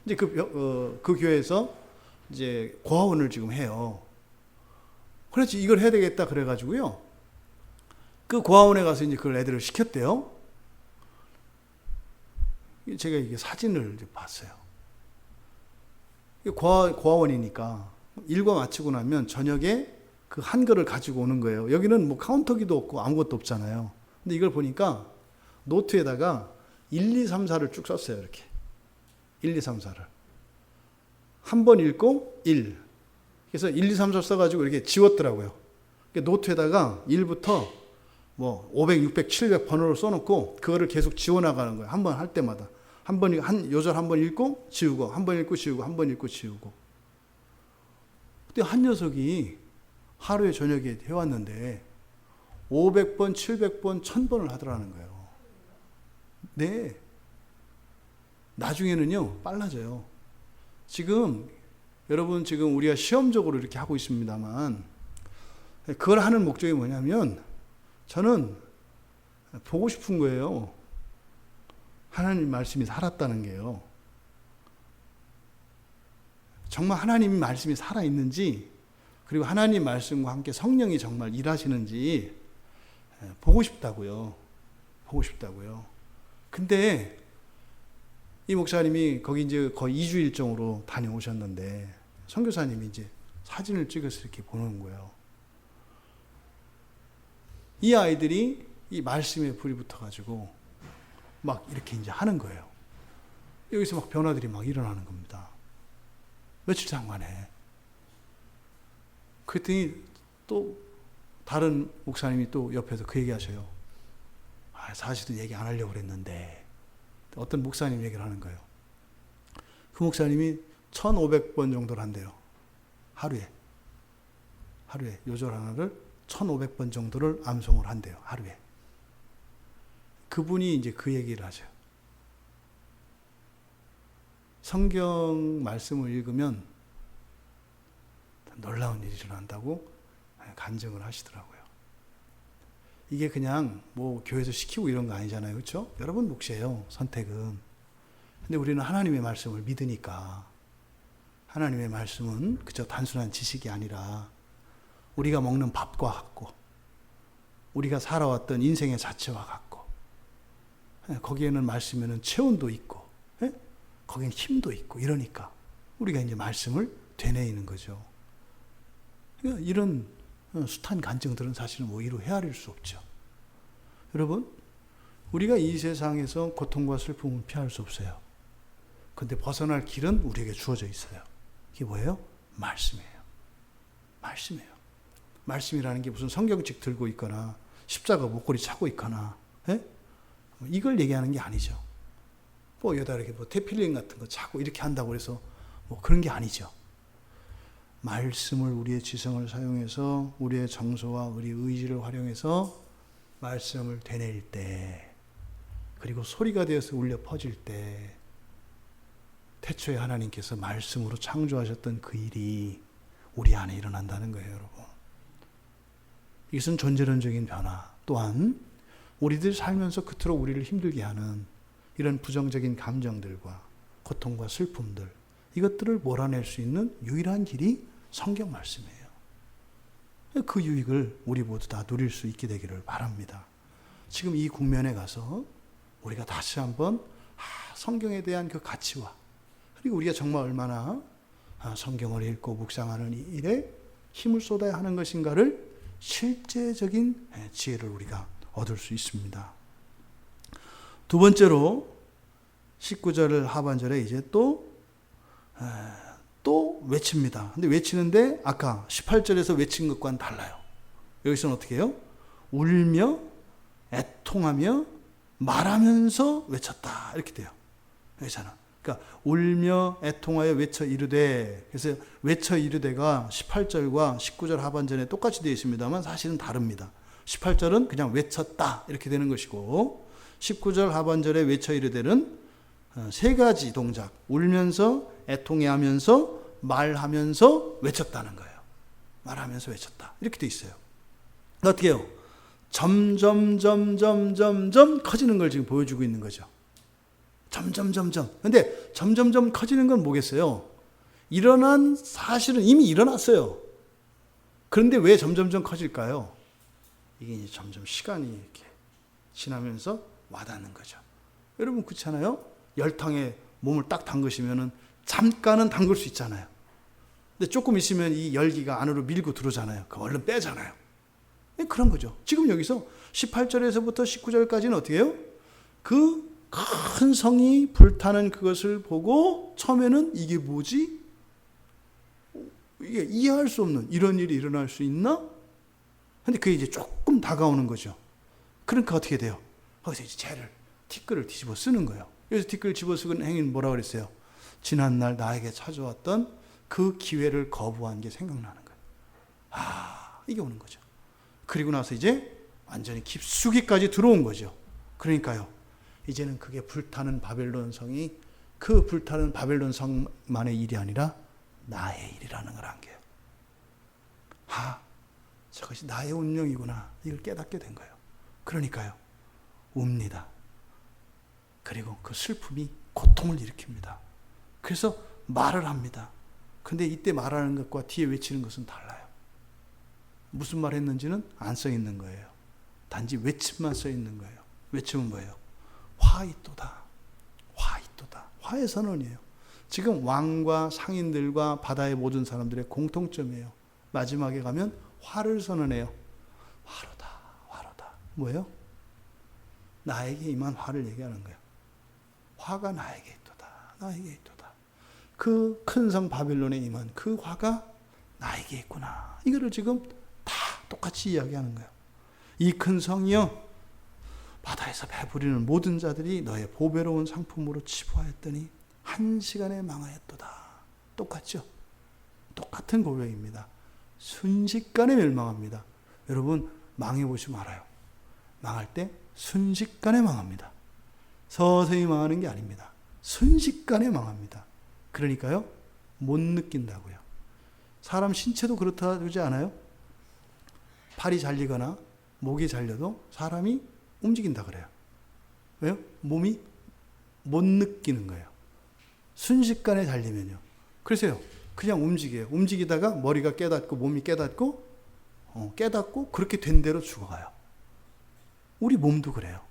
Speaker 1: 이제 그 교회에서 이제 고아원을 지금 해요. 그래서 이걸 해야 되겠다 그래가지고요. 그 고아원에 가서 이제 그걸 애들을 시켰대요. 제가 이게 사진을 이제 봤어요. 고아원이니까 일과 마치고 나면 저녁에 그 한글을 가지고 오는 거예요. 여기는 뭐 카운터기도 없고 아무것도 없잖아요. 근데 이걸 보니까 노트에다가 1, 2, 3, 4를 쭉 썼어요. 이렇게 1, 2, 3, 4를 한 번 읽고 1. 그래서 1, 2, 3, 4 써가지고 이렇게 지웠더라고요. 노트에다가 1부터 뭐 500, 600, 700 번호를 써놓고 그거를 계속 지워나가는 거예요. 한 번 할 때마다. 한 요절 한 번 읽고 지우고, 한 번 읽고 지우고, 한 번 읽고 지우고. 그때 한 녀석이 하루에 저녁에 해왔는데 500번, 700번, 1000번을 하더라는 거예요. 네. 나중에는요, 빨라져요. 여러분 지금 우리가 시험적으로 이렇게 하고 있습니다만 그걸 하는 목적이 뭐냐면 저는 보고 싶은 거예요. 하나님 말씀이 살았다는 게요. 정말 하나님 말씀이 살아있는지 그리고 하나님 말씀과 함께 성령이 정말 일하시는지 보고 싶다고요. 보고 싶다고요. 근데 이 목사님이 거기 이제 거의 2주 일정으로 다녀오셨는데 선교사님이 이제 사진을 찍어서 이렇게 보는 거예요. 이 아이들이 이 말씀에 불이 붙어가지고 막 이렇게 이제 하는 거예요. 여기서 막 변화들이 막 일어나는 겁니다. 며칠 상관에. 그랬더니 또 다른 목사님이 또 옆에서 그 얘기 하셔요. 사실은 얘기 안 하려고 그랬는데 어떤 목사님 얘기를 하는 거예요. 그 목사님이 1500번 정도를 한대요. 하루에 요절 하나를 1500번 정도를 암송을 한대요. 하루에. 그분이 이제 그 얘기를 하죠. 성경 말씀을 읽으면 놀라운 일이 일어난다고 간증을 하시더라고요. 이게 그냥 뭐 교회에서 시키고 이런 거 아니잖아요. 그렇죠? 여러분 몫이에요. 선택은. 근데 우리는 하나님의 말씀을 믿으니까 하나님의 말씀은 그저 단순한 지식이 아니라 우리가 먹는 밥과 같고 우리가 살아왔던 인생의 자체와 같고 거기에는 말씀에는 체온도 있고 거기엔 힘도 있고 이러니까 우리가 이제 말씀을 되뇌이는 거죠. 그러니까 이런 숱한 간증들은 사실은 오히려 헤아릴 수 없죠. 여러분, 우리가 이 세상에서 고통과 슬픔을 피할 수 없어요. 그런데 벗어날 길은 우리에게 주어져 있어요. 이게 뭐예요? 말씀이에요. 말씀이에요. 말씀이라는 게 무슨 성경책 들고 있거나 십자가 목걸이 차고 있거나 이걸 얘기하는 게 아니죠. 뭐 여다 이렇게 뭐 테필링 같은 거 차고 이렇게 한다고 해서 뭐 그런 게 아니죠. 말씀을 우리의 지성을 사용해서 우리의 정서와 우리의 의지를 활용해서 말씀을 되뇌일 때 그리고 소리가 되어서 울려 퍼질 때 태초에 하나님께서 말씀으로 창조하셨던 그 일이 우리 안에 일어난다는 거예요, 여러분. 이것은 존재론적인 변화 또한 우리들 살면서 그토록 우리를 힘들게 하는 이런 부정적인 감정들과 고통과 슬픔들 이것들을 몰아낼 수 있는 유일한 길이 성경 말씀이에요. 그 유익을 우리 모두 다 누릴 수 있게 되기를 바랍니다. 지금 이 국면에 가서 우리가 다시 한번 성경에 대한 그 가치와 그리고 우리가 정말 얼마나 성경을 읽고 묵상하는 일에 힘을 쏟아야 하는 것인가를 실제적인 지혜를 우리가 얻을 수 있습니다. 두 번째로 19절 하반절에 이제 또 외칩니다. 근데 외치는데 아까 18절에서 외친 것과는 달라요. 여기서는 어떻게 해요? 울며 애통하며 말하면서 외쳤다. 이렇게 돼요. 여기서는. 그러니까 울며 애통하여 외쳐 이르되 그래서 외쳐 이르되가 18절과 19절 하반절에 똑같이 되어 있습니다만 사실은 다릅니다. 18절은 그냥 외쳤다 이렇게 되는 것이고 19절 하반절에 외쳐 이르되는 세 가지 동작 울면서 애통해하면서 말하면서 외쳤다는 거예요. 말하면서 외쳤다 이렇게 되어 있어요. 어떻게 해요? 점점 커지는 걸 지금 보여주고 있는 거죠. 점점. 근데 점점 커지는 건 뭐겠어요? 사실은 이미 일어났어요. 그런데 왜 점점 커질까요? 이게 이제 점점 시간이 이렇게 지나면서 와닿는 거죠. 여러분 그렇잖아요? 열탕에 몸을 딱 담그시면은 잠깐은 담글 수 있잖아요. 근데 조금 있으면 이 열기가 안으로 밀고 들어오잖아요. 그럼 얼른 빼잖아요. 그런 거죠. 지금 여기서 18절에서부터 19절까지는 어떻게 해요? 그 큰 성이 불타는 그것을 보고 처음에는 이게 뭐지? 이게 이해할 수 없는 이런 일이 일어날 수 있나? 근데 그게 이제 조금 다가오는 거죠. 그러니까 어떻게 돼요? 거기서 이제 티끌을 뒤집어 쓰는 거예요. 여기서 티끌을 집어 쓰는 행위는 뭐라고 그랬어요? 지난날 나에게 찾아왔던 그 기회를 거부한 게 생각나는 거예요. 이게 오는 거죠. 그리고 나서 이제 완전히 깊숙이까지 들어온 거죠. 그러니까요. 이제는 그게 불타는 바벨론 성이 그 불타는 바벨론 성만의 일이 아니라 나의 일이라는 걸 안 게요. 저것이 나의 운명이구나. 이걸 깨닫게 된 거예요. 그러니까요. 웁니다. 그리고 그 슬픔이 고통을 일으킵니다. 그래서 말을 합니다. 근데 이때 말하는 것과 뒤에 외치는 것은 달라요. 무슨 말 했는지는 안 써 있는 거예요. 단지 외침만 써 있는 거예요. 외침은 뭐예요? 화있도다. 화있도다. 화의 선언이에요. 지금 왕과 상인들과 바다의 모든 사람들의 공통점이에요. 마지막에 가면 화를 선언해요. 화로다. 화로다. 뭐예요? 나에게 임한 화를 얘기하는 거예요. 화가 나에게 있도다. 나에게 있도다. 그 큰 성 바빌론에 임한 그 화가 나에게 있구나. 이거를 지금 다 똑같이 이야기하는 거예요. 이 큰 성이여, 바다에서 배부리는 모든 자들이 너의 보배로운 상품으로 치부하였더니 한 시간에 망하였도다. 똑같죠? 똑같은 고백입니다. 순식간에 멸망합니다. 여러분, 망해보시면 알아요. 망할 때 순식간에 망합니다. 서서히 망하는 게 아닙니다. 순식간에 망합니다. 그러니까요, 못 느낀다고요. 사람 신체도 그렇다 그러지 않아요? 팔이 잘리거나 목이 잘려도 사람이 움직인다 그래요. 왜요? 몸이 못 느끼는 거예요. 순식간에 잘리면요. 그래서요, 그냥 움직여요. 움직이다가 머리가 깨닫고 몸이 깨닫고 깨닫고 그렇게 된 대로 죽어가요. 우리 몸도 그래요.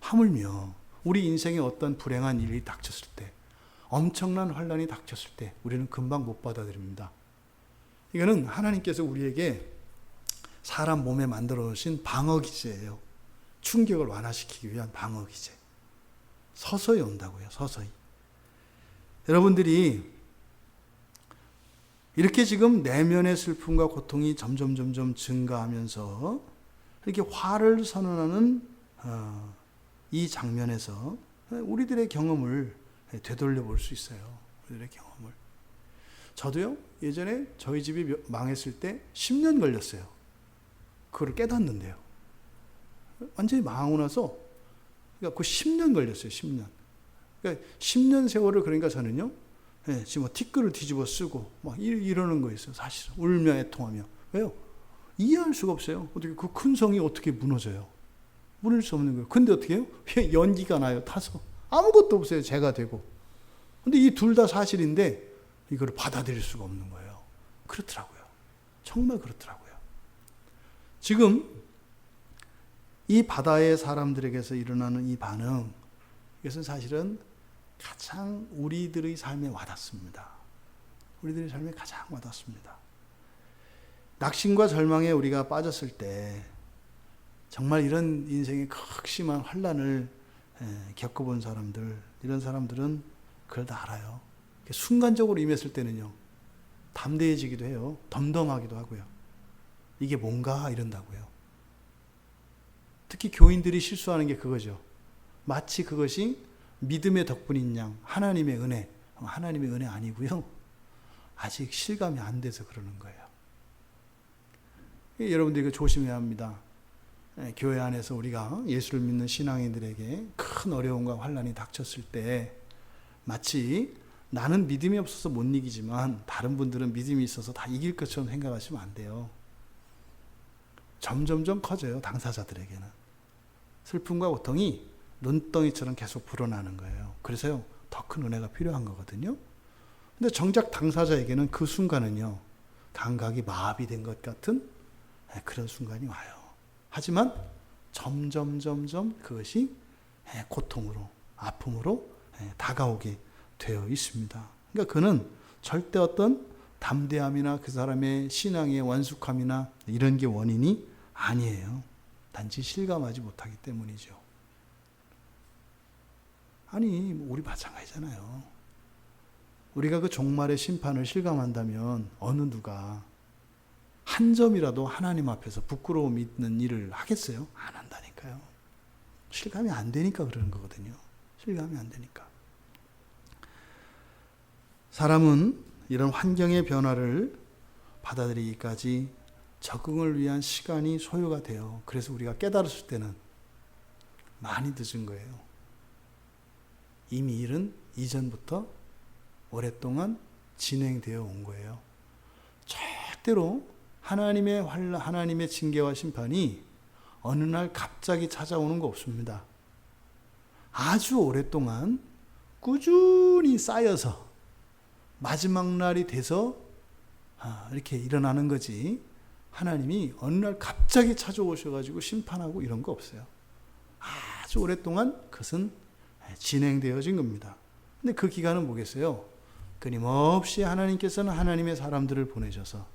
Speaker 1: 하물며 우리 인생에 어떤 불행한 일이 닥쳤을 때, 엄청난 환란이 닥쳤을 때 우리는 금방 못 받아들입니다. 이거는 하나님께서 우리에게 사람 몸에 만들어 놓으신 방어기제예요. 충격을 완화시키기 위한 방어기제. 서서히 온다고요. 서서히. 여러분들이 이렇게 지금 내면의 슬픔과 고통이 점점 증가하면서 이렇게 화를 선언하는 이 장면에서 우리들의 경험을 되돌려 볼 수 있어요. 우리들의 경험을. 저도요, 예전에 저희 집이 망했을 때 10년 걸렸어요. 그걸 깨닫는데요. 완전히 망하고 나서, 그러니까 그 10년 걸렸어요. 10년. 그러니까 10년 세월을, 그러니까 저는요, 지금 티끌을 뒤집어 쓰고 막 이러는 거 있어요. 사실은 울며 애통하며. 왜요? 이해할 수가 없어요. 어떻게 그 큰 성이 어떻게 무너져요? 무너질 수 없는 거예요. 근데 어떻게 해요? 연기가 나요. 타서 아무것도 없어요. 죄가 되고. 근데 이 둘 다 사실인데 이걸 받아들일 수가 없는 거예요. 그렇더라고요. 정말 그렇더라고요. 지금 이 바다의 사람들에게서 일어나는 이 반응, 이것은 사실은 가장 우리들의 삶에 와닿습니다. 우리들의 삶에 가장 와닿습니다. 낙심과 절망에 우리가 빠졌을 때, 정말 이런 인생의 극심한 환란을 겪어본 사람들, 이런 사람들은 그걸 다 알아요. 순간적으로 임했을 때는요, 담대해지기도 해요. 덤덤하기도 하고요. 이게 뭔가 이런다고요. 특히 교인들이 실수하는 게 그거죠. 마치 그것이 믿음의 덕분인 양, 하나님의 은혜 아니고요. 아직 실감이 안 돼서 그러는 거예요. 여러분들 이거 조심해야 합니다. 교회 안에서 우리가 예수를 믿는 신앙인들에게 큰 어려움과 환란이 닥쳤을 때, 마치 나는 믿음이 없어서 못 이기지만 다른 분들은 믿음이 있어서 다 이길 것처럼 생각하시면 안 돼요. 점점점 커져요. 당사자들에게는. 슬픔과 고통이 눈덩이처럼 계속 불어나는 거예요. 그래서요, 더 큰 은혜가 필요한 거거든요. 근데 정작 당사자에게는 그 순간은요, 감각이 마비된 것 같은 그런 순간이 와요. 하지만 점점 그것이 고통으로, 아픔으로 다가오게 되어 있습니다. 그러니까 그는 절대 어떤 담대함이나 그 사람의 신앙의 완숙함이나 이런 게 원인이 아니에요. 단지 실감하지 못하기 때문이죠. 아니, 우리 마찬가지잖아요. 우리가 그 종말의 심판을 실감한다면 어느 누가 한 점이라도 하나님 앞에서 부끄러움 있는 일을 하겠어요? 안 한다니까요. 실감이 안 되니까 그러는 거거든요. 실감이 안 되니까. 사람은 이런 환경의 변화를 받아들이기까지 적응을 위한 시간이 소요가 돼요. 그래서 우리가 깨달았을 때는 많이 늦은 거예요. 이미 일은 이전부터 오랫동안 진행되어 온 거예요. 절대로 하나님의 징계와 심판이 어느 날 갑자기 찾아오는 거 없습니다. 아주 오랫동안 꾸준히 쌓여서 마지막 날이 돼서 이렇게 일어나는 거지, 하나님이 어느 날 갑자기 찾아오셔가지고 심판하고 이런 거 없어요. 아주 오랫동안 그것은 진행되어진 겁니다. 근데 그 기간은 뭐겠어요? 끊임없이 하나님께서는 하나님의 사람들을 보내셔서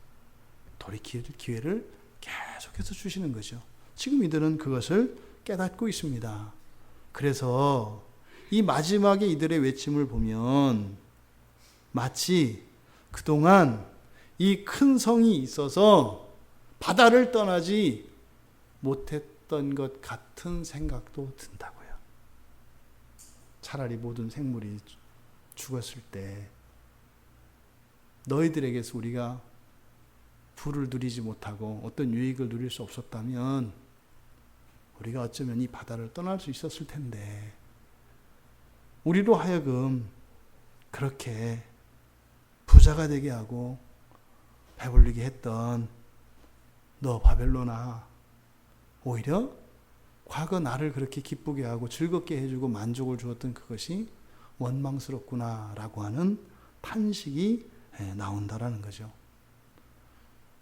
Speaker 1: 돌이킬 기회를 계속해서 주시는 거죠. 지금 이들은 그것을 깨닫고 있습니다. 그래서 이 마지막에 이들의 외침을 보면 마치 그동안 이 큰 성이 있어서 바다를 떠나지 못했던 것 같은 생각도 든다고요. 차라리 모든 생물이 죽었을 때 너희들에게서 우리가 부를 누리지 못하고 어떤 유익을 누릴 수 없었다면 우리가 어쩌면 이 바다를 떠날 수 있었을 텐데 우리로 하여금 그렇게 부자가 되게 하고 배불리게 했던 너 바벨론아, 오히려 과거 나를 그렇게 기쁘게 하고 즐겁게 해주고 만족을 주었던 그것이 원망스럽구나라고 하는 탄식이 나온다라는 거죠.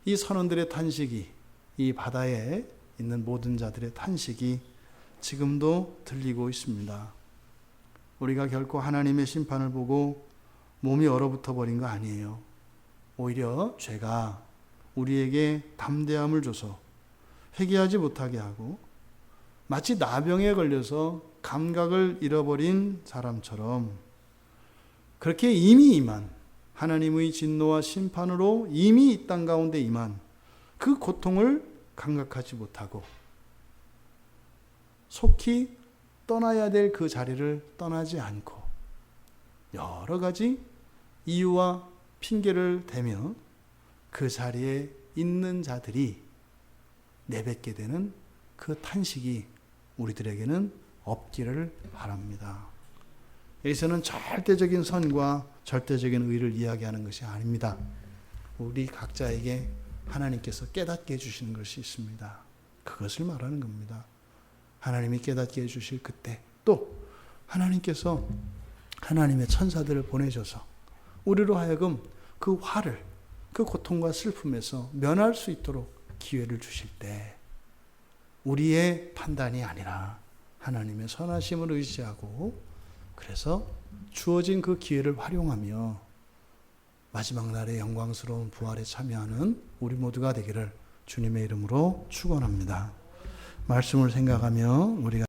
Speaker 1: 이 선원들의 탄식이, 이 바다에 있는 모든 자들의 탄식이 지금도 들리고 있습니다. 우리가 결코 하나님의 심판을 보고 몸이 얼어붙어 버린 거 아니에요. 오히려 죄가 우리에게 담대함을 줘서 회개하지 못하게 하고 마치 나병에 걸려서 감각을 잃어버린 사람처럼 그렇게 이미 임한 하나님의 진노와 심판으로 이미 이 땅 가운데 임한 그 고통을 감각하지 못하고 속히 떠나야 될 그 자리를 떠나지 않고 여러 가지 이유와 핑계를 대며 그 자리에 있는 자들이 내뱉게 되는 그 탄식이 우리들에게는 없기를 바랍니다. 여기서는 절대적인 선과 절대적인 의를 이야기하는 것이 아닙니다. 우리 각자에게 하나님께서 깨닫게 해주시는 것이 있습니다. 그것을 말하는 겁니다. 하나님이 깨닫게 해주실 그때 또 하나님께서 하나님의 천사들을 보내셔서 우리로 하여금 그 화를, 그 고통과 슬픔에서 면할 수 있도록 기회를 주실 때 우리의 판단이 아니라 하나님의 선하심을 의지하고 그래서 주어진 그 기회를 활용하며 마지막 날의 영광스러운 부활에 참여하는 우리 모두가 되기를 주님의 이름으로 축원합니다. 말씀을 생각하며 우리가